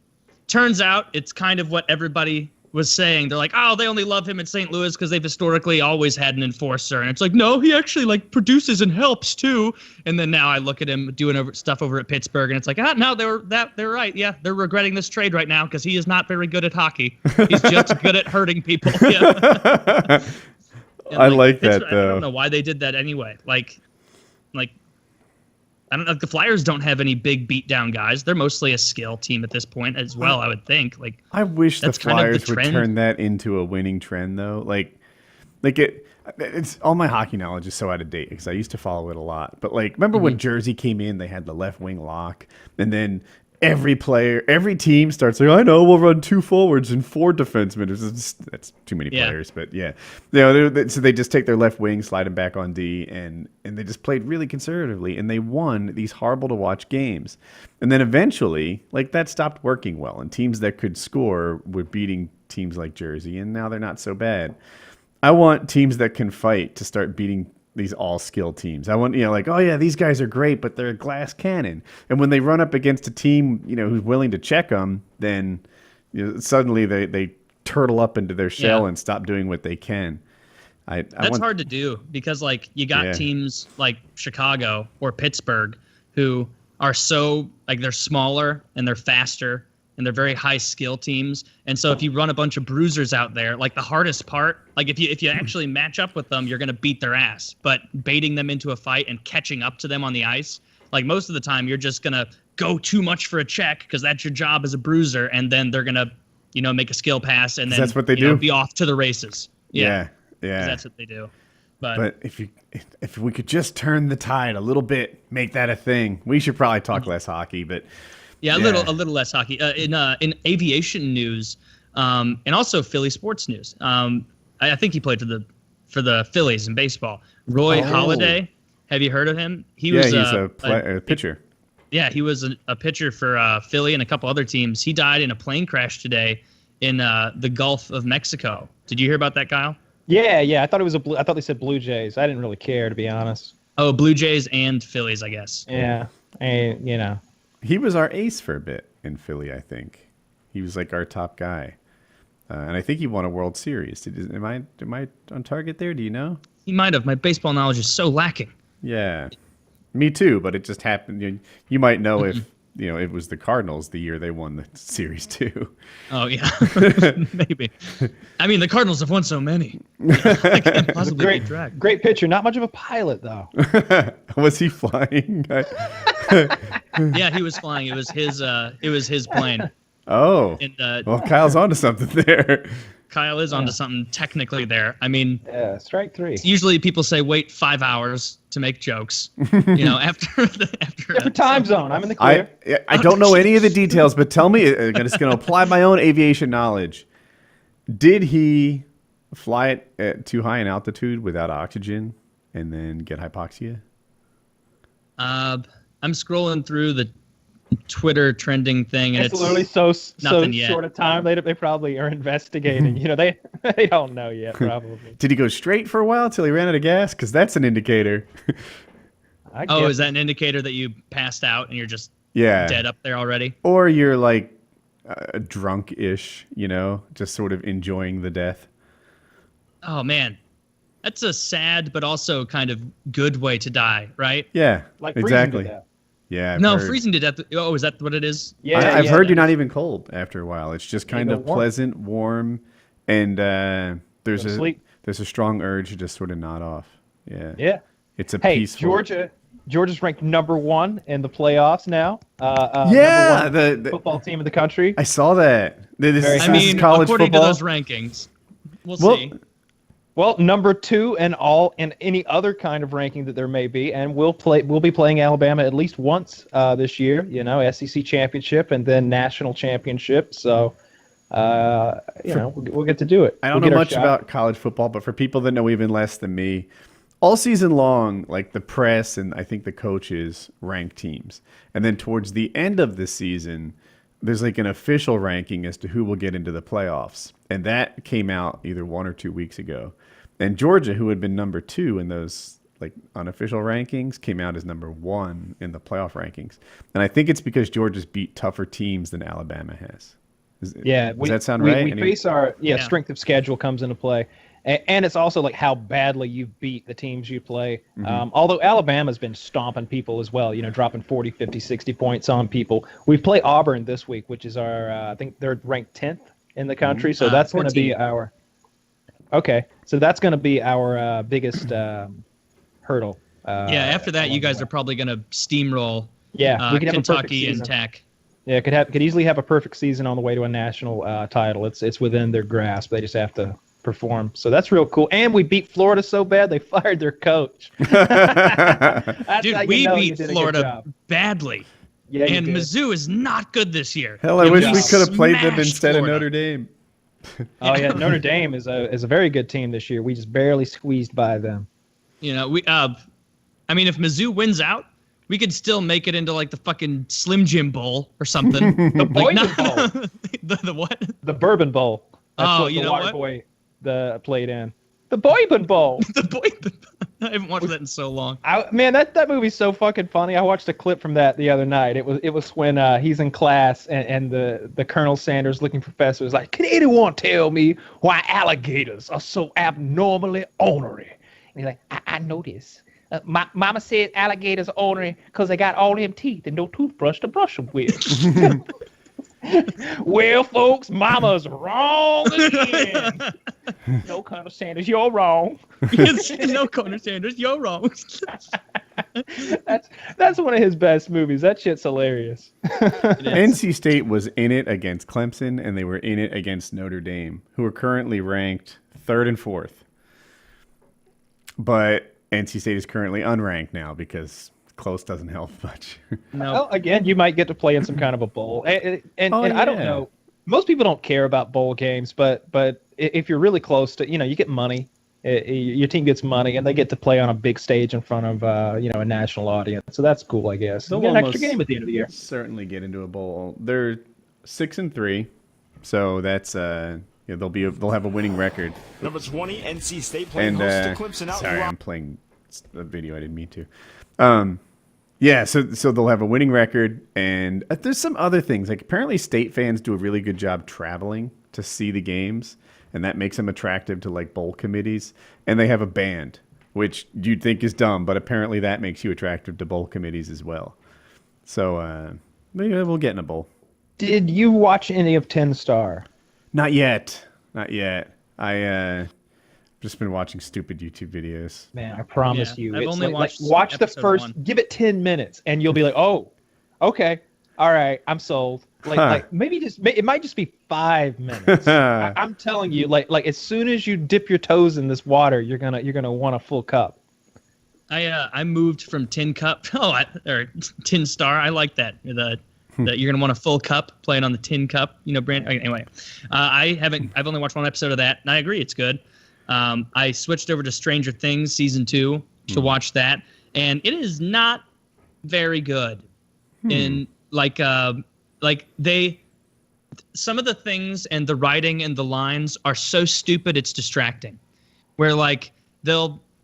turns out it's kind of what everybody was saying. They're like, oh, they only love him in St. Louis because they've historically always had an enforcer. And it's like, no, he actually produces and helps too. And then now I look at him doing stuff over at Pittsburgh, and it's like, no, they're right. Yeah, they're regretting this trade right now because he is not very good at hockey. He's just good at hurting people. Yeah. I like that though. I don't know why they did that anyway. Like, I don't know. The Flyers don't have any big beatdown guys. They're mostly a skill team at this point as well, I would think. Like, I wish the that's kind of the Flyers would trend. turn that into a winning trend though. It's all my hockey knowledge is so out of date because I used to follow it a lot. But remember when Jersey came in, they had the left wing lock, and then every team starts like, I know, we'll run 2 forwards and 4 defensemen. That's too many players, but yeah. So they just take their left wing, slide them back on D, and they just played really conservatively, and they won these horrible to watch games. And then eventually, that stopped working well, and teams that could score were beating teams like Jersey, and now they're not so bad. I want teams that can fight to start beating these all-skill teams. I want, oh yeah, these guys are great, but they're a glass cannon. And when they run up against a team, who's willing to check them, then suddenly they turtle up into their shell and stop doing what they can. That's hard to do because you got teams like Chicago or Pittsburgh who are so they're smaller and they're faster and they're very high skill teams. And so if you run a bunch of bruisers out there, the hardest part, if you actually match up with them, you're going to beat their ass. But baiting them into a fight and catching up to them on the ice, most of the time you're just going to go too much for a check because that's your job as a bruiser. And then they're going to, make a skill pass and then that's what they do. Be off to the races. Yeah. That's what they do. But if we could just turn the tide a little bit, make that a thing. We should probably talk less hockey, but a little less hockey. In aviation news, and also Philly sports news. I think he played for the Phillies in baseball. Roy Halladay. Have you heard of him? He's a pitcher. Yeah, he was a pitcher for Philly and a couple other teams. He died in a plane crash today in the Gulf of Mexico. Did you hear about that, Kyle? Yeah. I thought I thought they said Blue Jays. I didn't really care, to be honest. Oh, Blue Jays and Phillies, I guess. Yeah, and He was our ace for a bit in Philly, I think. He was our top guy. And I think he won a World Series. Am I on target there? Do you know? He might have. My baseball knowledge is so lacking. Yeah. Me too, but it just happened. You might know if it was the Cardinals the year they won the series too. Oh, yeah. Maybe. I mean, the Cardinals have won so many. I can't possibly be dragged. Great pitcher. Not much of a pilot, though. Was he flying? Yeah, he was flying. It was his plane. Oh. And, well, Kyle's onto something there. Kyle is onto something technically there. I mean, strike 3. Usually people say wait 5 hours to make jokes. After different time zone. I'm in the clear. I don't know any of the details, but tell me. I'm just going to apply my own aviation knowledge. Did he fly it at too high an altitude without oxygen and then get hypoxia? I'm scrolling through the Twitter trending thing, and it's literally so yet. short of time. They probably are investigating. They don't know yet. Probably. Did he go straight for a while till he ran out of gas? Because that's an indicator. Is that an indicator that you passed out and you're just dead up there already? Or you're drunk-ish, just sort of enjoying the death. Oh man, that's a sad but also kind of good way to die, right? Yeah, exactly. To death. Yeah. Freezing to death. Oh, is that what it is? Yeah, I've heard you're not even cold after a while. It's just kind of pleasant, warm, and there's a strong urge to just sort of nod off. Yeah. Yeah. It's a peaceful. Georgia's ranked number 1 in the playoffs now. The football team of the country. I saw that. This is college according football. to those rankings, we'll see. Well, number 2 and all and any other kind of ranking that there may be, and we'll be playing Alabama at least once this year. SEC championship and then national championship. So, we'll get to do it. I don't know much about college football, but for people that know even less than me, all season long, like the press and I think the coaches rank teams, and then towards the end of the season, there's like an official ranking as to who will get into the playoffs, and that came out either 1 or 2 weeks ago. And Georgia, who had been number 2 in those like unofficial rankings, came out as number 1 in the playoff rankings. And I think it's because Georgia's beat tougher teams than Alabama has. Does that sound right? We face our strength of schedule comes into play. And it's also like how badly you beat the teams you play. Although Alabama's been stomping people as well, dropping 40, 50, 60 points on people. We play Auburn this week, which is our, I think they're ranked 10th in the country. So that's going to be our, so that's going to be our biggest hurdle. After that, you guys are probably going to steamroll we could have Kentucky and Tech. Yeah, could easily have a perfect season on the way to a national title. It's within their grasp. They just have to perform. So that's real cool. And we beat Florida so bad they fired their coach. Dude, we beat Florida badly. Yeah, and Mizzou is not good this year. Hell, I wish we could have played them instead of Notre Dame. Oh yeah, Notre Dame is a very good team this year. We just barely squeezed by them. I mean, if Mizzou wins out, we could still make it into like the fucking Slim Jim Bowl or something. The Bourbon Bowl. The what? The Bourbon Bowl. That's what the Water Boy played in. The Bourbon Bowl. I haven't watched that in so long. Man, that movie's so fucking funny. I watched a clip from that the other night. It was when he's in class and the Colonel Sanders looking professor is like, "Can anyone tell me why alligators are so abnormally ornery?" And he's like, I know this. My mama said alligators are ornery because they got all them teeth and no toothbrush to brush them with. Well, folks, mama's wrong again. No, Colonel Sanders, you're wrong. No, Colonel Sanders, you're wrong. That's one of his best movies. That shit's hilarious. NC State was in it against Clemson, and they were in it against Notre Dame, who are currently ranked 3rd and 4th. But NC State is currently unranked now because close doesn't help much. No. Well, again, you might get to play in some kind of a bowl. And I don't know. Most people don't care about bowl games, but if you're really close to, you get money. Your team gets money, and they get to play on a big stage in front of, a national audience. So that's cool, I guess. They'll get an extra game at the end of the year. Certainly get into a bowl. They're 6-3, so that's they'll have a winning record. Number 20, NC State playing host to Clemson out. Sorry, I'm playing a video. I didn't mean to. So they'll have a winning record, and there's some other things. Like apparently, State fans do a really good job traveling to see the games, and that makes them attractive to like bowl committees. And they have a band, which you'd think is dumb, but apparently that makes you attractive to bowl committees as well. So maybe we'll get in a bowl. Did you watch any of 10 Star? Not yet. I just been watching stupid YouTube videos. Man, I promise you. I've only watched watch the first, 1. give it 10 minutes, and you'll be like, oh, okay, all right, I'm sold. Like maybe it might just be 5 minutes. I'm telling you, like as soon as you dip your toes in this water, you're gonna want a full cup. I moved from Tin Cup or Tin Star. I like that. That you're gonna want a full cup playing on the Tin Cup, brand. Anyway, I've only watched 1 episode of that, and I agree it's good. I switched over to Stranger Things season 2 to watch that, and it is not very good. In some of the things and the writing and the lines are so stupid it's distracting. Where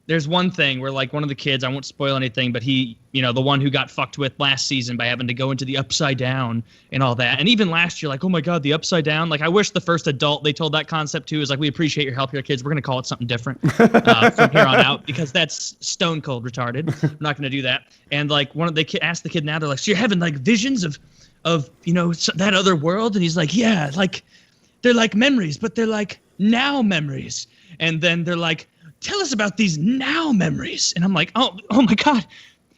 there's one thing where like one of the kids, I won't spoil anything, but he, the one who got fucked with last season by having to go into the upside down and all that. And even last year, like, oh my God, the upside down. Like I wish the first adult they told that concept to is like, we appreciate your help here, kids. We're going to call it something different from here on out because that's stone cold retarded. I'm not going to do that. And like they asked the kid now, they're like, so you're having like visions of that other world? And he's like, yeah, like they're like memories, but they're like now memories. And then they're like, tell us about these now memories. And I'm like, oh my God,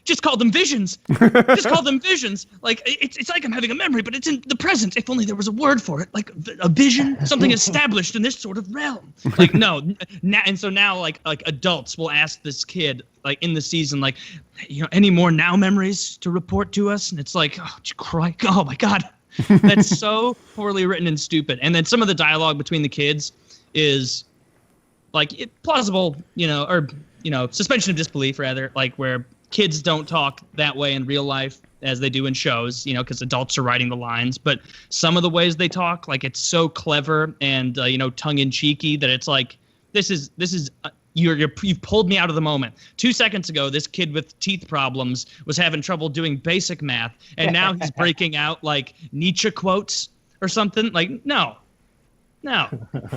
just call them visions. Just call them visions. Like it's like I'm having a memory, but it's in the present. If only there was a word for it, like a vision, something established in this sort of realm. Like no, and so now like adults will ask this kid like in the season, like, you know, any more now memories to report to us? And it's like, oh, cry, oh my god, that's so poorly written and stupid. And then some of the dialogue between the kids is like plausible, you know, or you know, suspension of disbelief rather, like where kids don't talk that way in real life as they do in shows, you know, because adults are writing the lines. But some of the ways they talk, like it's so clever and you know, tongue-in-cheeky that it's like this is you've pulled me out of the moment. 2 seconds ago, this kid with teeth problems was having trouble doing basic math, and now he's breaking out like Nietzsche quotes or something. Like no.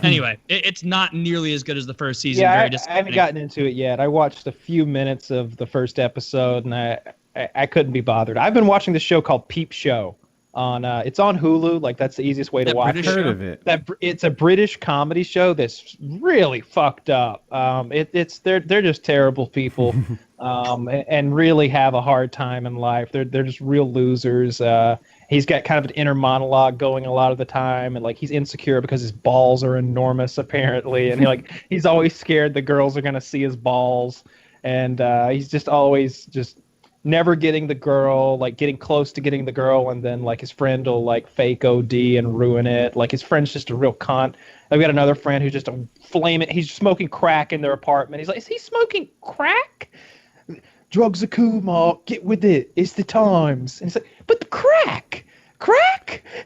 Anyway, it's not nearly as good as the first season. Yeah, I haven't gotten into it yet. I watched a few minutes of the first episode, and I couldn't be bothered. I've been watching this show called Peep Show. It's on Hulu. Like that's the easiest way to watch it. Heard of it? It's a British comedy show that's really fucked up. They're just terrible people, and really have a hard time in life. They're just real losers. He's got kind of an inner monologue going a lot of the time, and like he's insecure because his balls are enormous apparently, and he's always scared the girls are gonna see his balls, and he's just always just never getting the girl, like getting close to getting the girl, and then like his friend will like fake OD and ruin it. Like his friend's just a real cunt. I've got another friend who's just a flaming. He's smoking crack in their apartment. He's like, is he smoking crack? Drugs are cool, Mark. Get with it. It's the times. And it's like, but the crack.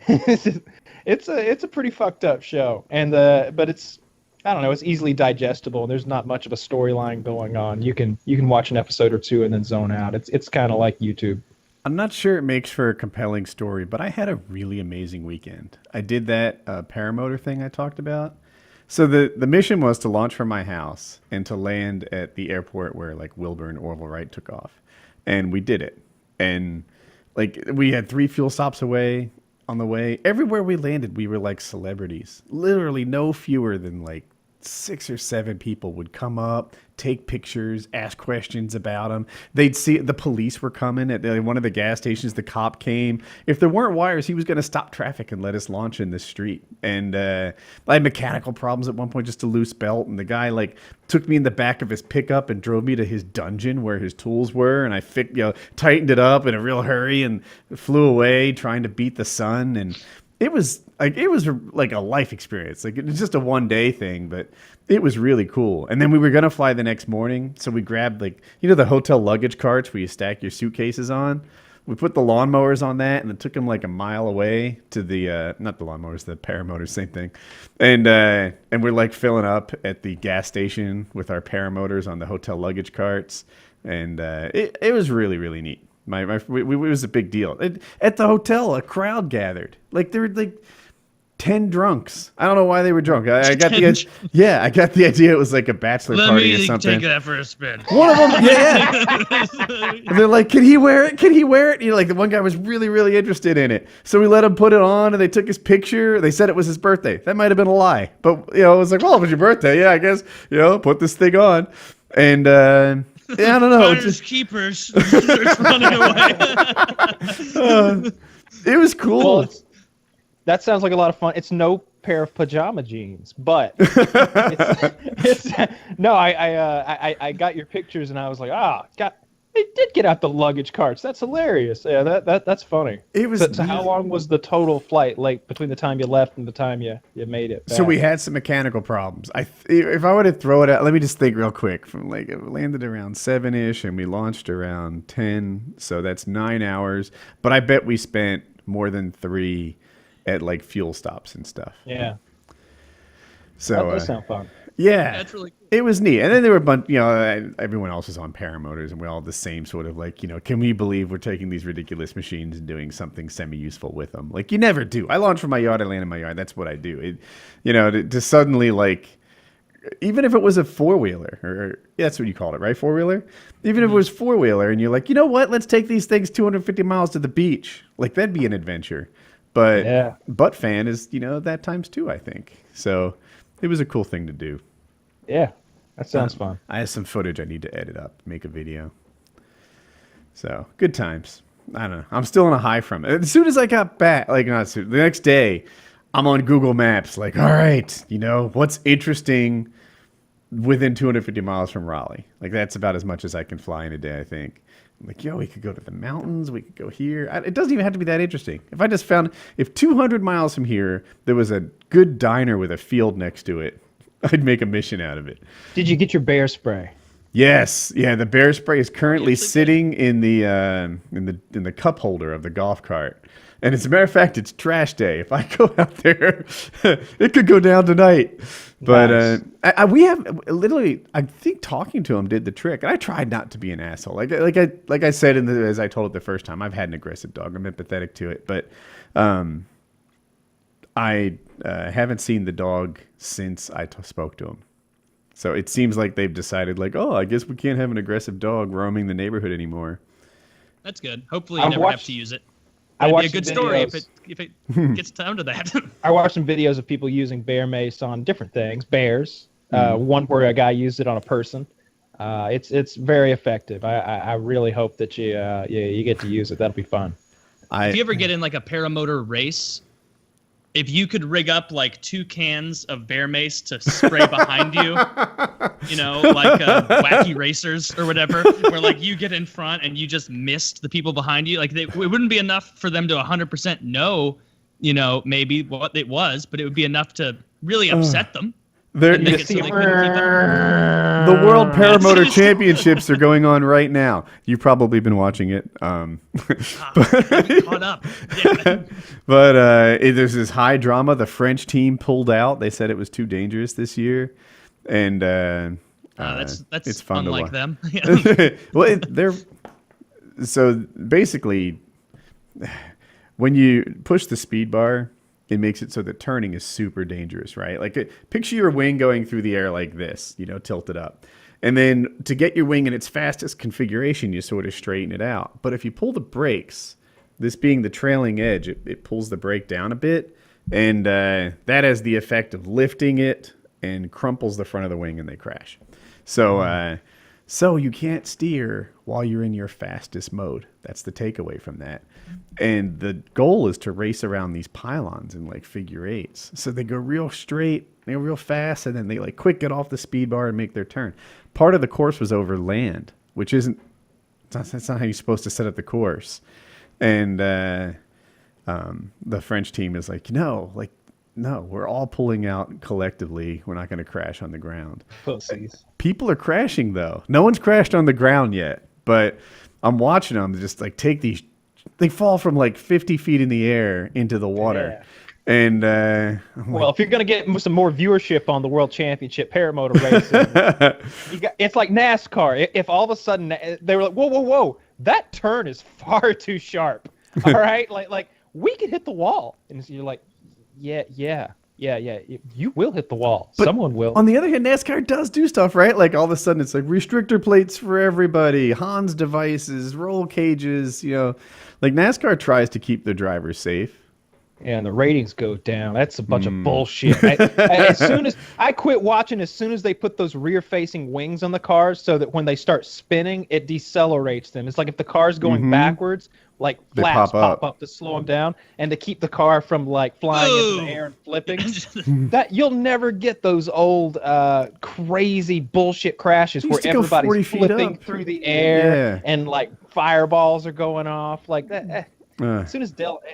It's a pretty fucked up show, and but it's, I don't know, it's easily digestible. There's not much of a storyline going on. You can watch an episode or two and then zone out. It's kind of like YouTube. I'm not sure it makes for a compelling story, but I had a really amazing weekend. I did that paramotor thing I talked about. So the mission was to launch from my house and to land at the airport where like Wilbur and Orville Wright took off. And we did it. And like we had 3 fuel stops away on the way. Everywhere we landed, we were like celebrities. Literally no fewer than like 6 or 7 people would come up, take pictures, ask questions about them. They'd see the police were coming at one of the gas stations. The cop came. If there weren't wires, he was going to stop traffic and let us launch in the street. And I had mechanical problems at one point, just a loose belt. And the guy like took me in the back of his pickup and drove me to his dungeon where his tools were. And I tightened it up in a real hurry and flew away trying to beat the sun. And it was like a life experience. Like it was just a one-day thing, but it was really cool. And then we were gonna fly the next morning, so we grabbed the hotel luggage carts where you stack your suitcases on. We put the lawnmowers on that, and it took them like a mile away to the not the lawnmowers, the paramotors, same thing. And we're like filling up at the gas station with our paramotors on the hotel luggage carts, and it was really, really neat. It was a big deal. At the hotel, a crowd gathered. Like there were like 10 drunks. I don't know why they were drunk. I got the idea it was like a bachelor party or something. Let me take that for a spin. One of them, yeah. And they're like, "Can he wear it? Can he wear it?" You know, like the one guy was really, really interested in it. So we let him put it on, and they took his picture. They said it was his birthday. That might have been a lie, but it was like, "Well, it was your birthday. Yeah, I guess put this thing on." And yeah, I don't know. Finders keepers starts running away. It was cool. Well, that sounds like a lot of fun. It's no pair of pajama jeans, but no. I got your pictures and I was like, they did get out the luggage carts. That's hilarious. Yeah, that's funny. It was. So how long was the total flight, like between the time you left and the time you made it back? So we had some mechanical problems. If I were to throw it out, let me just think real quick. From like it landed around 7-ish and we launched around 10, so that's 9 hours. But I bet we spent more than 3 at like fuel stops and stuff. Yeah. So that does sound fun. Yeah, that's really cool. It was neat. And then there were a bunch, everyone else was on paramotors, and we all had the same sort of like, can we believe we're taking these ridiculous machines and doing something semi-useful with them? Like you never do. I launch from my yard, I land in my yard. That's what I do. To suddenly like, even if it was a 4-wheeler, or that's what you called it, right? 4-wheeler? Even if it was 4-wheeler and you're like, you know what? Let's take these things 250 miles to the beach. Like that'd be an adventure. But yeah. Butt fan is, that times 2, I think. So it was a cool thing to do. Yeah, that sounds fun. I have some footage I need to edit up, make a video. So good times. I don't know. I'm still on a high from it. As soon as I got back, like not soon, the next day, I'm on Google Maps. Like, all right, what's interesting within 250 miles from Raleigh? Like that's about as much as I can fly in a day, I think. I'm like, we could go to the mountains. We could go here. It doesn't even have to be that interesting. If 200 miles from here, there was a good diner with a field next to it, I'd make a mission out of it. Did you get your bear spray? Yes, yeah. The bear spray is currently sitting in the cup holder of the golf cart, and as a matter of fact, it's trash day. If I go out there, it could go down tonight. But nice. We have literally, I think talking to him did the trick, and I tried not to be an asshole. Like I said as I told it the first time, I've had an aggressive dog. I'm empathetic to it, but I haven't seen the dog since I spoke to him. So it seems like they've decided, like, I guess we can't have an aggressive dog roaming the neighborhood anymore. That's good. Hopefully you never have to use it. It'd be a good story if it gets down to that. I watched some videos of people using bear mace on different things. Bears. One where a guy used it on a person. It's very effective. I really hope that you get to use it. That'll be fun. If you ever get in like a paramotor race, if you could rig up like 2 cans of bear mace to spray behind you, like wacky racers or whatever, where like you get in front and you just missed the people behind you, like it wouldn't be enough for them to 100% know, maybe what it was, but it would be enough to really upset them. The World Paramotor Championships are going on right now. You've probably been watching it. Caught up. Yeah. But there's this high drama. The French team pulled out. They said it was too dangerous this year, and that's it's fun unlike to watch. them. Well, they're so basically when you push the speed bar, it makes it so that turning is super dangerous, right? Like picture your wing going through the air like this, tilted up. And then to get your wing in its fastest configuration, you sort of straighten it out. But if you pull the brakes, this being the trailing edge, it pulls the brake down a bit. And that has the effect of lifting it and crumples the front of the wing and they crash. So you can't steer while you're in your fastest mode. That's the takeaway from that. And the goal is to race around these pylons in like figure eights. So they go real straight, they go real fast, and then they like quick get off the speed bar and make their turn. Part of the course was over land, which that's not how you're supposed to set up the course. And the French team is like, no, we're all pulling out collectively. We're not going to crash on the ground. Pussies. People are crashing, though. No one's crashed on the ground yet, but I'm watching them just like take these. They fall from like 50 feet in the air into the water. Yeah. And if you're going to get some more viewership on the World Championship paramotor racing, it's like NASCAR. If all of a sudden they were like, whoa, that turn is far too sharp. All right, like we could hit the wall, and you're like, yeah. You will hit the wall. But someone will. On the other hand, NASCAR does do stuff, right? Like all of a sudden it's like restrictor plates for everybody, Hans devices, roll cages, like NASCAR tries to keep the drivers safe. Yeah, and the ratings go down. That's a bunch of bullshit. As soon as I quit watching, as soon as they put those rear-facing wings on the cars, so that when they start spinning, it decelerates them. It's like if the car's going backwards, like flaps pop up to slow them down, and to keep the car from like flying into the air and flipping. That you'll never get those old crazy bullshit crashes where everybody's flipping through the air and like fireballs are going off like that. As soon as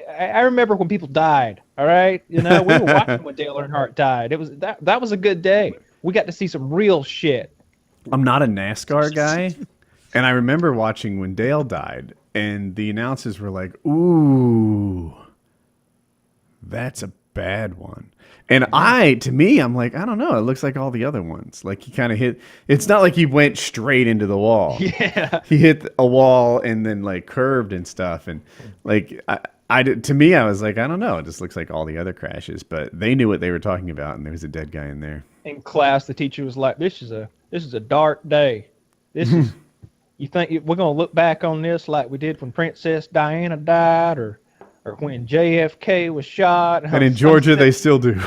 I remember when people died. All right, we were watching when Dale Earnhardt died. It was that was a good day. We got to see some real shit. I'm not a NASCAR guy, and I remember watching when Dale died, and the announcers were like, "Ooh, that's a bad one." And I'm like, I don't know. It looks like all the other ones. Like he kind of hit. It's not like he went straight into the wall. Yeah, he hit a wall and then like curved and stuff. And like to me, I was like, I don't know. It just looks like all the other crashes. But they knew what they were talking about, and there was a dead guy in there. In class, the teacher was like, "This is a dark day. This is. You think we're gonna look back on this like we did when Princess Diana died, or when JFK was shot?" And in Georgia, they still do.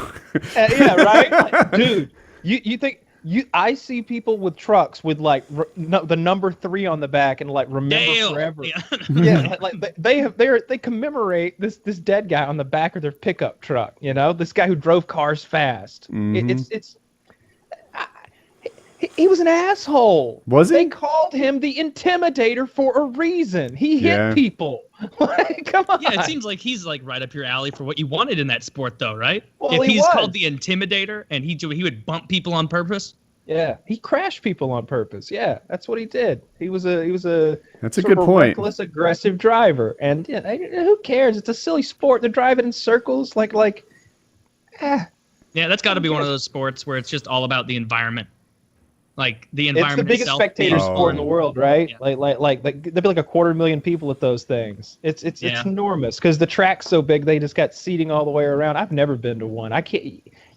Yeah, right? Like, dude, you think I see people with trucks with like the number 3 on the back and like remember Dale. forever. Yeah. Yeah, like they commemorate this dead guy on the back of their pickup truck. You know, this guy who drove cars fast. He was an asshole. Was he? They called him the Intimidator for a reason. He hit people. Like, come on. Yeah, it seems like he's like right up your alley for what you wanted in that sport, though, right? Well, if he he's was. called the Intimidator and he would bump people on purpose. Yeah, he crashed people on purpose. Yeah, that's what he did. He was a That's a sort good of point. reckless, aggressive driver. And yeah, who cares? It's a silly sport. They're driving in circles. Yeah, that's got to be one of those sports where it's just all about the environment. Like the environment. It's the biggest itself. spectator sport in the world, right? Yeah. Like there'd be like 250,000 people at those things. It's enormous because the track's so big. They just got seating all the way around. I've never been to one.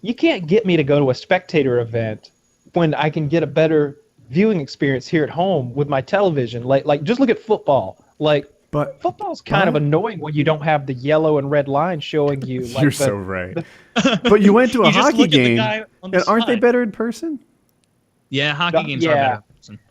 You can't get me to go to a spectator event when I can get a better viewing experience here at home with my television. Like just look at football. But Football's kind of annoying when you don't have the yellow and red line showing you. Like you're so right. But you went to a You just hockey look at the game, guy on the and aren't they side. better in person? Yeah, hockey games are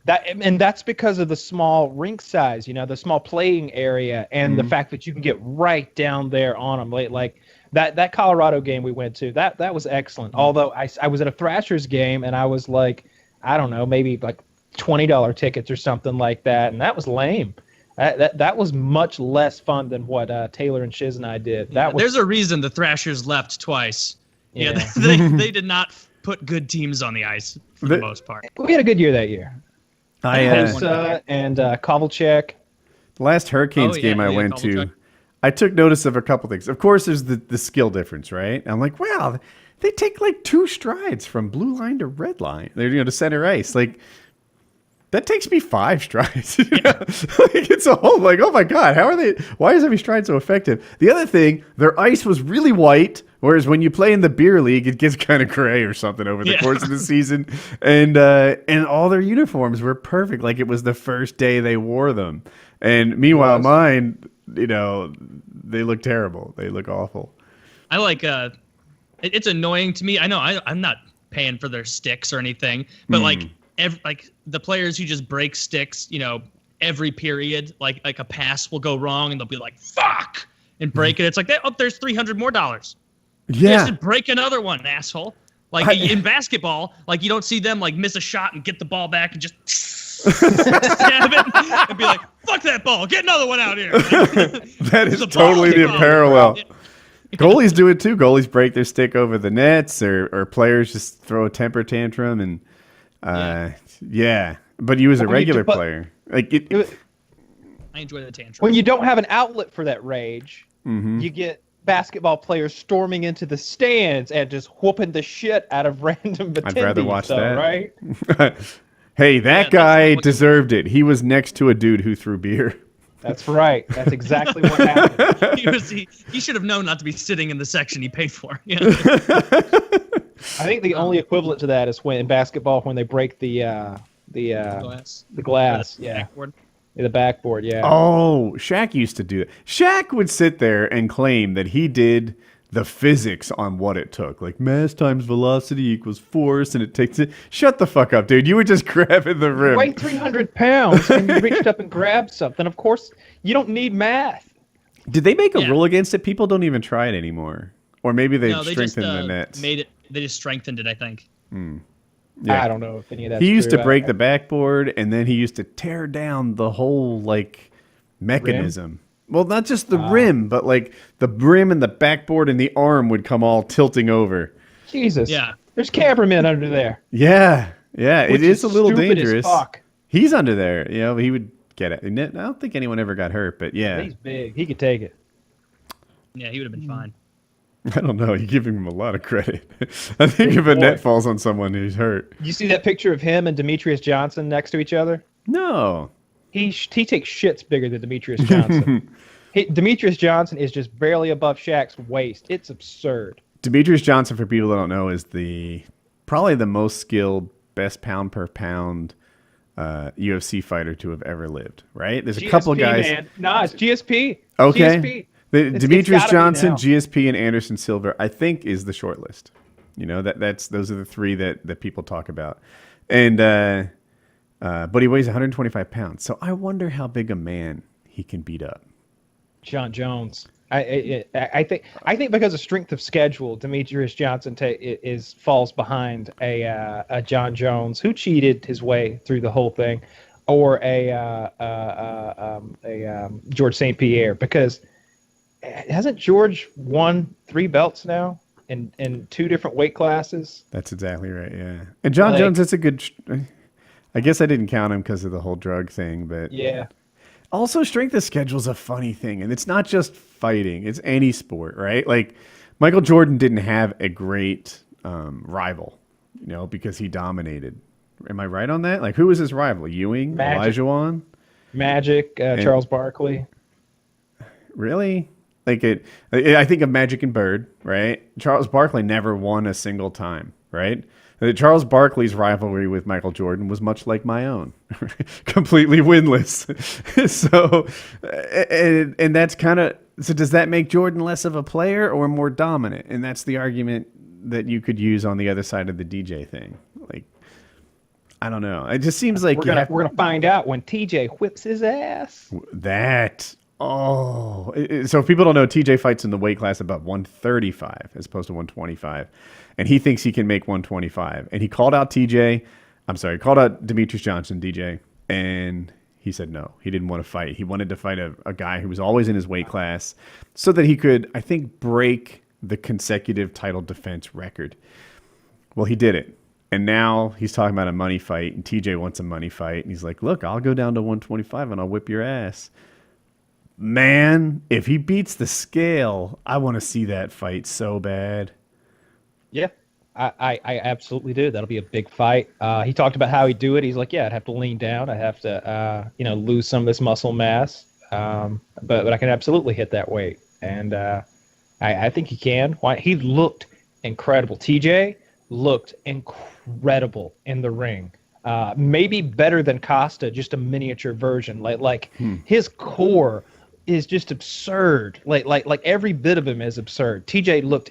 better. That's because of the small rink size, the small playing area, and the fact that you can get right down there on them. Like that Colorado game we went to, that was excellent. Although I was at a Thrashers game and I was like, I don't know, maybe like $20 tickets or something like that, and that was lame. That was much less fun than what Taylor and Shiz and I did. There's a reason the Thrashers left twice. Yeah, they did not put good teams on the ice for the most part. We had a good year that year. And Kovalchuk. the last Hurricanes game I went to, I took notice of a couple things. Of course, there's the skill difference, right? I'm like, wow, they take like 2 strides from blue line to red line. They're to center ice. Like that takes me 5 strides. It's a whole oh my god, why is every stride so effective? The other thing, their ice was really white. Whereas when you play in the beer league, it gets kind of gray or something over the course of the season, and all their uniforms were perfect, like it was the first day they wore them. And meanwhile, mine, they look terrible. They look awful. I like it's annoying to me. I know I'm not paying for their sticks or anything, but like the players who just break sticks, every period, like a pass will go wrong and they'll be like fuck and break it. It's like there's $300 more. Yeah. Just break another one, asshole. Like in basketball, like you don't see them like miss a shot and get the ball back and just stab it and be like, fuck that ball, get another one out here. That is totally the parallel. Goalies do it too. Goalies break their stick over the nets, or players just throw a temper tantrum, and But you as a regular player, I enjoy the tantrum. When you don't have an outlet for that rage, you get basketball players storming into the stands and just whooping the shit out of random attendees. I'd rather watch that. Right? Hey, that guy deserved it. He was next to a dude who threw beer. That's right. That's exactly what happened. He should have known not to be sitting in the section he paid for. Yeah. I think the only equivalent to that is when in basketball when they break the glass. Yeah. Backboard. The backboard, yeah. Oh, Shaq used to do that. Shaq would sit there and claim that he did the physics on what it took. Like mass times velocity equals force, and it takes it. Shut the fuck up, dude. You were just grabbing the rim. You weigh 300 pounds and you reached up and grabbed something. Of course, you don't need math. Did they make a rule against it? People don't even try it anymore. Or maybe they strengthened the nets. They just strengthened it, I think. Yeah. I don't know if any of that. He used to break the backboard, and then he used to tear down the whole mechanism. Rim? Well, not just the rim, but the rim and the backboard and the arm would come all tilting over. Jesus. Yeah. There's cameramen under there. Yeah. It is a little dangerous. As fuck. He's under there. He would get it. I don't think anyone ever got hurt, but yeah. He's big. He could take it. Yeah, he would have been fine. I don't know. You're giving him a lot of credit. I think if a net falls on someone, he's hurt. You see that picture of him and Demetrius Johnson next to each other? No. He takes shits bigger than Demetrius Johnson. Demetrius Johnson is just barely above Shaq's waist. It's absurd. Demetrius Johnson, for people that don't know, is probably the most skilled, best pound per pound UFC fighter to have ever lived. Right? There's a couple of guys. Man. No, it's GSP. Okay. GSP. Demetrius Johnson, GSP, and Anderson Silva, I think, is the short list. You know, those are the three that people talk about. And but he weighs 125 pounds. So I wonder how big a man he can beat up. John Jones. I think because of strength of schedule, Demetrius Johnson falls behind a John Jones who cheated his way through the whole thing, or a George St. Pierre, because hasn't George won 3 belts now in 2 different weight classes? That's exactly right. Yeah, and John Jones, that's a good. I guess I didn't count him because of the whole drug thing, but yeah. Also, strength of schedule is a funny thing, and it's not just fighting; it's any sport, right? Like Michael Jordan didn't have a great rival, you know, because he dominated. Am I right on that? Like, who was his rival? Ewing, Olajuwon, Magic, Charles Barkley. Really? Like I think of Magic and Bird, right? Charles Barkley never won a single time, right? Charles Barkley's rivalry with Michael Jordan was much like my own, completely winless. So, and that's kind of, so does that make Jordan less of a player or more dominant? And that's the argument that you could use on the other side of the DJ thing. Like, I don't know. It just seems like we're gonna find out when TJ whips his ass. So if people don't know, TJ fights in the weight class above 135 as opposed to 125. And he thinks he can make 125. And he called out Demetrius Johnson, DJ, and he said no. He didn't want to fight. He wanted to fight a guy who was always in his weight class so that he could, I think, break the consecutive title defense record. Well, he did it. And now he's talking about a money fight, and TJ wants a money fight. And he's like, look, I'll go down to 125 and I'll whip your ass. Man, if he beats the scale, I want to see that fight so bad. Yeah, I absolutely do. That'll be a big fight. He talked about how he'd do it. He's like, yeah, I'd have to lean down. I'd have to, lose some of this muscle mass. But I can absolutely hit that weight. And I think he can. He looked incredible. TJ looked incredible in the ring. Maybe better than Costa, just a miniature version. His core is just absurd. Like every bit of him is absurd. TJ looked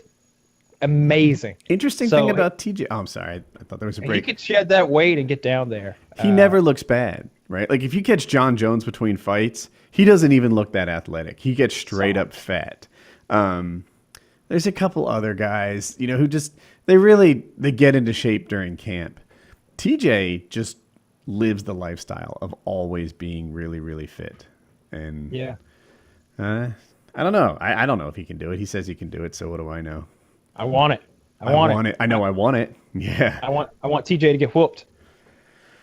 amazing. Interesting thing about TJ. Oh, I'm sorry. I thought there was a break. He could shed that weight and get down there. He never looks bad, right? Like if you catch John Jones between fights, he doesn't even look that athletic. He gets straight up fat. There's a couple other guys, who just they get into shape during camp. TJ just lives the lifestyle of always being really, really fit. And yeah, I don't know. I don't know if he can do it. He says he can do it. So what do I know? I want it. I want it. I know I want it. Yeah. I want TJ to get whooped.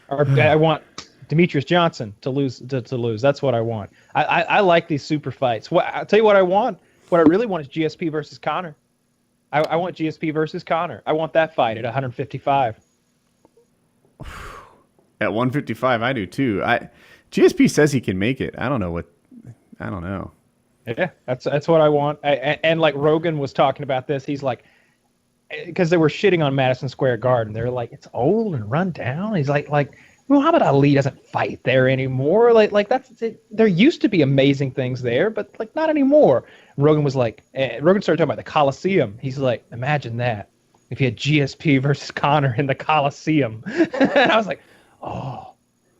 Or I want Demetrius Johnson to lose. To lose. That's what I want. I like these super fights. I'll tell you what I want. What I really want is GSP versus Conor. I want GSP versus Conor. I want that fight at 155. At 155, I do too. GSP says he can make it. I don't know. Yeah, that's what I want. And like Rogan was talking about this, he's like, because they were shitting on Madison Square Garden. They're like, it's old and run down. He's like Muhammad Ali doesn't fight there anymore. Like that's it. There used to be amazing things there, but like not anymore. Rogan was like, Rogan started talking about the Coliseum. He's like, imagine that if you had GSP versus Conor in the Coliseum. And I was like, oh,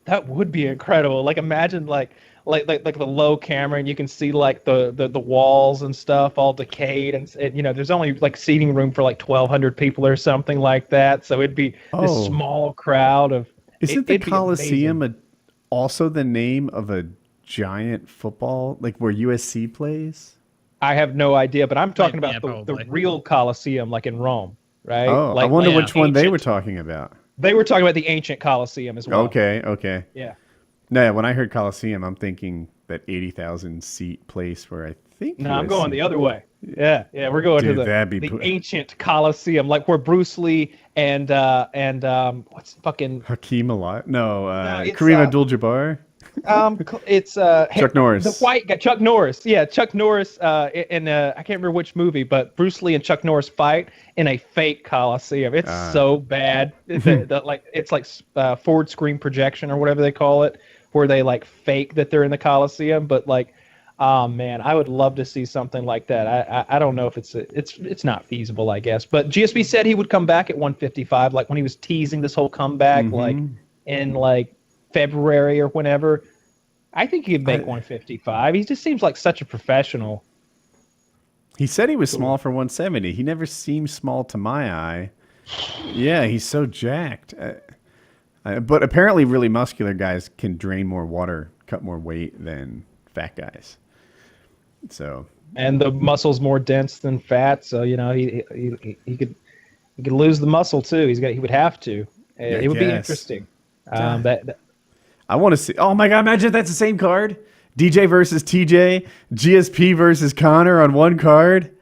that would be incredible. Like imagine like the low camera and you can see like the walls and stuff all decayed and there's only like seating room for like 1,200 people or something like that. So it'd be this small crowd of. Isn't the Coliseum also the name of a giant football, like where USC plays? I have no idea, but I'm talking about the real Coliseum, like in Rome, right? Oh, I wonder which one they were talking about. They were talking about the ancient Coliseum as well. Okay. Yeah. No, when I heard Coliseum, I'm thinking that 80,000 seat place where I think. No, I'm going the other way. Yeah, we're going to the ancient Coliseum, like where Bruce Lee and what's fucking Hakeem Olajuwon? No, Kareem Abdul-Jabbar. It's Chuck Norris. The white guy, Chuck Norris. Yeah, Chuck Norris. In I can't remember which movie, but Bruce Lee and Chuck Norris fight in a fake Coliseum. It's so bad. It's like forward screen projection or whatever they call it, where they like fake that they're in the Coliseum, but like Oh man, I would love to see something like that. I don't know if it's not feasible, I guess. But GSP said he would come back at 155, like when he was teasing this whole comeback, like in like February or whenever. I think he could make 155. He just seems like such a professional. He said he was small for 170. He never seemed small to my eye. Yeah, he's so jacked. But apparently, really muscular guys can drain more water, cut more weight than fat guys. So. And the muscle's more dense than fat, so you know he could lose the muscle too. He would have to. It would be interesting. I want to see. Oh my God! Imagine if that's the same card. DJ versus TJ, GSP versus Connor on one card.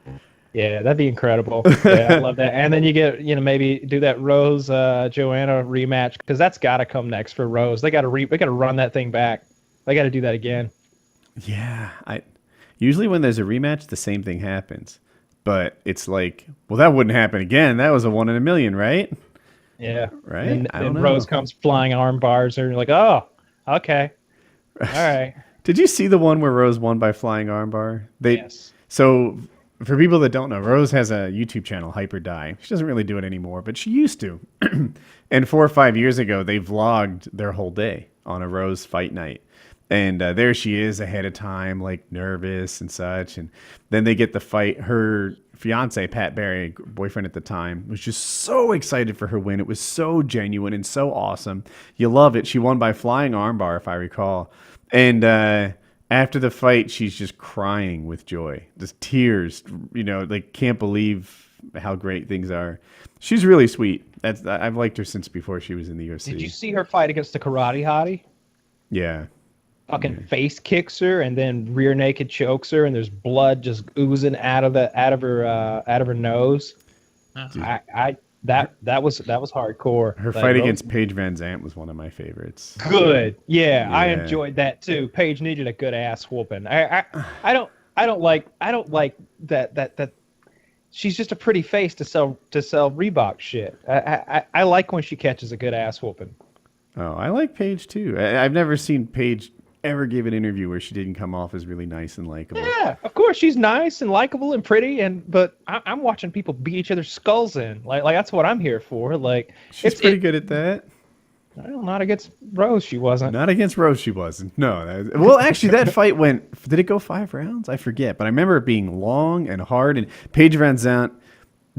Yeah, that'd be incredible. Yeah, I love that. And then you get, maybe do that Rose Joanna rematch, because that's got to come next for Rose. They got to run that thing back. They got to do that again. Yeah, usually when there's a rematch, the same thing happens. But it's like, well, that wouldn't happen again. That was a 1 in a million, right? Yeah. Right. And I don't know. Rose comes flying arm bars, and you're like, oh, okay, all right. Did you see the one where Rose won by flying armbar? Yes. So for people that don't know, Rose has a YouTube channel, Hyper Die. She doesn't really do it anymore, but she used to. And 4 or 5 years ago, they vlogged their whole day on a Rose fight night. And there she is ahead of time, like nervous and such. And then they get the fight. Her fiance, Pat Barry, boyfriend at the time, was just so excited for her win. It was so genuine and so awesome. You love it. She won by flying armbar, if I recall. And after the fight, she's just crying with joy, just tears, like can't believe how great things are. She's really sweet. I've liked her since before she was in the UFC. Did you see her fight against the Karate Hottie? Yeah. Fucking face kicks her and then rear naked chokes her, and there's blood just oozing out of her nose. That was hardcore. Her fight against Paige Van Zandt was one of my favorites. Good, yeah, I enjoyed that too. Paige needed a good ass whooping. I don't like that. She's just a pretty face to sell Reebok shit. I like when she catches a good ass whooping. Oh, I like Paige too. I've never seen Paige ever give an interview where she didn't come off as really nice and likable. Yeah, of course she's nice and likable and pretty, but I'm watching people beat each other's skulls in. Like that's what I'm here for. Like she's pretty good at that. Well, not against Rose, she wasn't. Not against Rose, she wasn't. No. Well, actually, that fight went. Did it go 5 rounds? I forget, but I remember it being long and hard. And Paige Van Zandt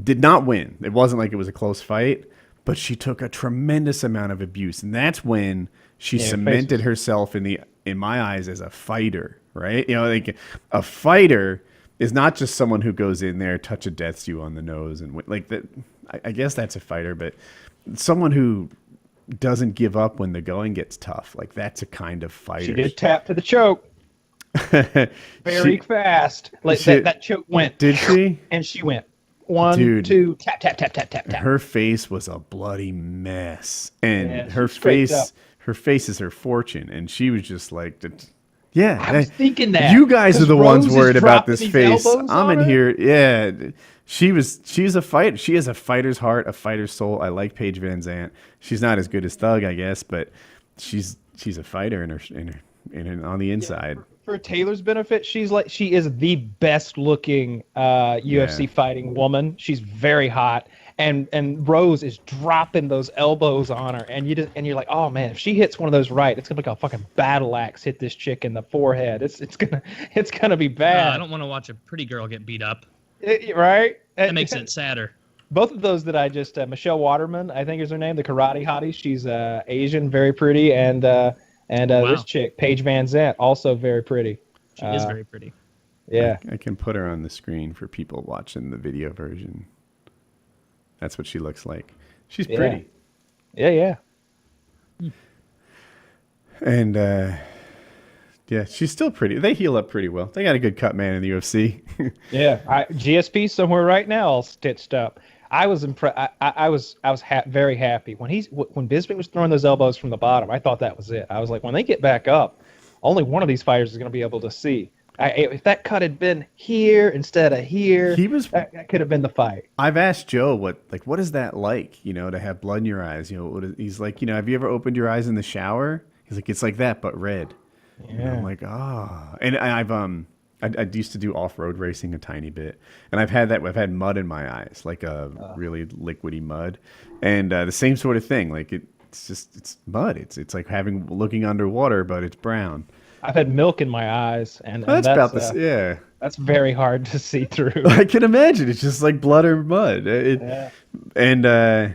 did not win. It wasn't like it was a close fight, but she took a tremendous amount of abuse, and that's when she cemented herself in my eyes as a fighter. Right? Like a fighter is not just someone who goes in there, touch of deaths you on the nose, and like that. I guess that's a fighter, but someone who doesn't give up when the going gets tough. Like that's a kind of fighter. She did tap to the choke. Very fast. Like that choke went. Did she? And she went 1, 2, tap, tap, tap, tap, tap, tap. Her face was a bloody mess. And her face is her fortune. And she was just like, I was thinking that. You guys are the ones worried about this face. I'm in here. Yeah. She's a fighter. She has a fighter's heart, a fighter's soul. I like Paige Van Zandt. She's not as good as Thug, I guess, but she's a fighter on the inside. For Taylor's benefit, she is the best looking UFC fighting woman. She's very hot, and Rose is dropping those elbows on her, and you're like, oh man, if she hits one of those right, it's gonna be like a fucking battle axe hit this chick in the forehead. It's gonna be bad. I don't want to watch a pretty girl get beat up. Right? That makes it sadder. Both of those that I just Michelle Waterman, I think is her name, the Karate Hottie. She's Asian, very pretty, and this chick, Paige Van Zandt, also very pretty. She is very pretty. Yeah. I can put her on the screen for people watching the video version. That's what she looks like. She's pretty. Yeah. And she's still pretty. They heal up pretty well. They got a good cut man in the UFC. Yeah, GSP somewhere right now, all stitched up. I was impressed. I was very happy when Bisping was throwing those elbows from the bottom. I thought that was it. I was like, when they get back up, only one of these fighters is going to be able to see. If that cut had been here instead of here, that could have been the fight. I've asked Joe what is that like? to have blood in your eyes. He's like, have you ever opened your eyes in the shower? He's like, it's like that, but red. And I'm like, and I used to do off-road racing a tiny bit, and I've had mud in my eyes, like a really liquidy mud, and the same sort of thing. Like it's mud. It's like looking underwater, but it's brown. I've had milk in my eyes, and That's about this. Yeah, that's very hard to see through. I can imagine. It's just like blood or mud. And so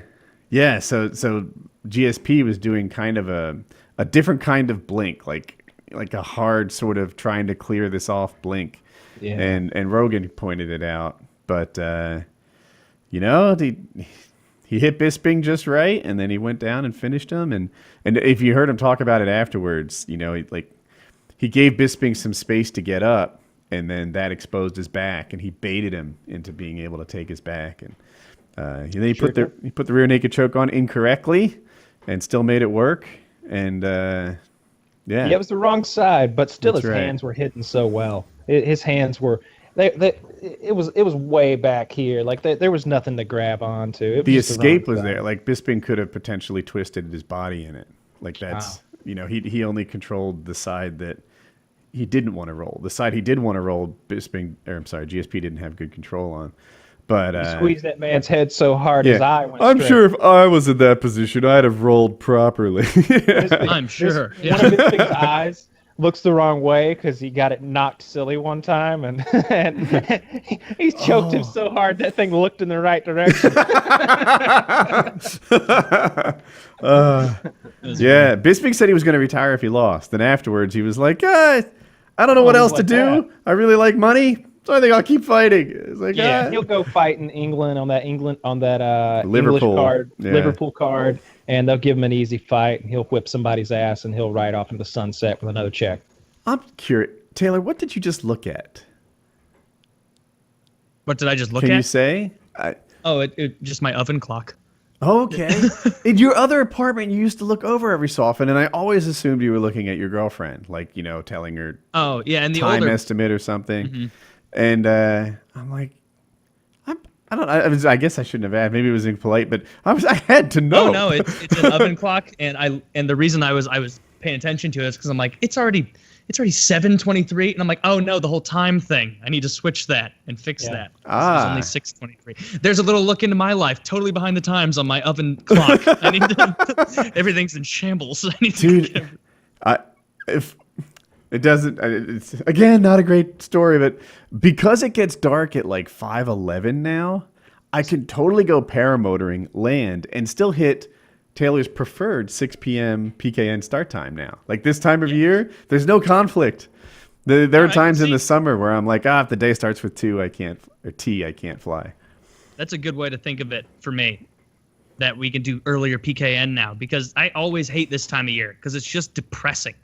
GSP was doing kind of a different kind of blink, like a hard sort of trying to clear this off blink. Yeah. And Rogan pointed it out, but he hit Bisping just right, and then he went down and finished him. And if you heard him talk about it afterwards, he gave Bisping some space to get up, and then that exposed his back, and he baited him into being able to take his back. And then he put the rear naked choke on incorrectly, and still made it work. And it was the wrong side, but still his hands were hitting so well. His hands were it was way back here. Like there was nothing to grab onto. The escape was there. Like Bisping could have potentially twisted his body in it. Like that's he only controlled the side that he didn't want to roll. The side he did want to roll, GSP didn't have good control on. But he squeezed that man's head so hard his eye went I'm straight. sure if I was in that position, I'd have rolled properly. I'm sure. One of Bisping's eyes looks the wrong way because he got it knocked silly one time, and he choked him so hard that thing looked in the right direction. Bisping said he was going to retire if he lost. Then afterwards, he was like, I don't know what else to do. I really like money. So I think I'll keep fighting. It's like, he'll go fight in England on that Liverpool English card, Liverpool card, and they'll give him an easy fight. And he'll whip somebody's ass, and he'll ride off into the sunset with another check. I'm curious, Taylor. What did you just look at? What did I just look at? Can you say? It just my oven clock. Okay. In your other apartment, you used to look over every so often, and I always assumed you were looking at your girlfriend, like telling her. Oh yeah, and the time older estimate or something. Mm-hmm. And I'm like, I don't know. I guess I shouldn't have asked. Maybe it was impolite, but I had to know. Oh no, it's an oven clock, and the reason I was paying attention to it is because I'm like, it's already 7:23, and I'm like, oh no, the whole time thing. I need to switch that and fix that. It's only 6:23. There's a little look into my life, totally behind the times on my oven clock. I need to. Everything's in shambles. I need to. If it doesn't, it's again not a great story, but because it gets dark at like 5:11 now, I could totally go paramotoring, land, and still hit Taylor's preferred 6 p.m. PKN start time now. Like this time of year, there's no conflict. There are times in the summer where I'm like, if the day starts with 2, I can't fly. That's a good way to think of it for me, that we can do earlier PKN now, because I always hate this time of year because it's just depressing.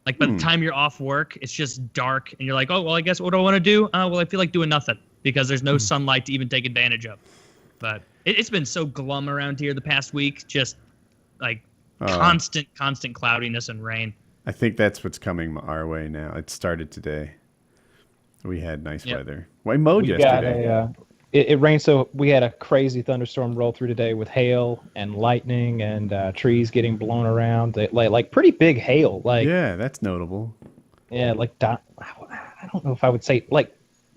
Like by the time you're off work, it's just dark, and you're like, oh, well, I guess what do I want to do? I feel like doing nothing because there's no sunlight to even take advantage of. But it's been so glum around here the past week, just like constant cloudiness and rain. I think that's what's coming our way now. It started today. We had nice weather. We mowed yesterday. It rained, so we had a crazy thunderstorm roll through today with hail and lightning and trees getting blown around. Like pretty big hail. That's notable. Yeah, I don't know if I would say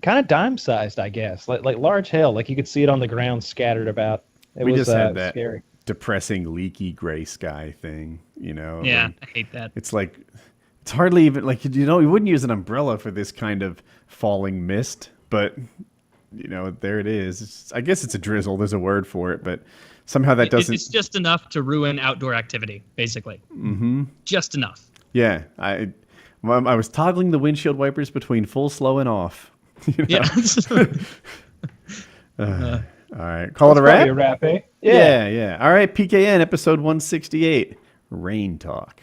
kind of dime sized, I guess. Like large hail. Like you could see it on the ground scattered about. We just had that scary, depressing, leaky gray sky thing. Yeah, I hate that. It's like it's hardly even like you wouldn't use an umbrella for this kind of falling mist, but. There it is. I guess it's a drizzle. There's a word for it, but somehow that doesn't. It's just enough to ruin outdoor activity, basically. Mm-hmm. Just enough. Yeah, I was toggling the windshield wipers between full, slow, and off. Yeah. All right, call it a wrap. A wrap, eh? Yeah. All right, PKN episode 168, Rain Talk.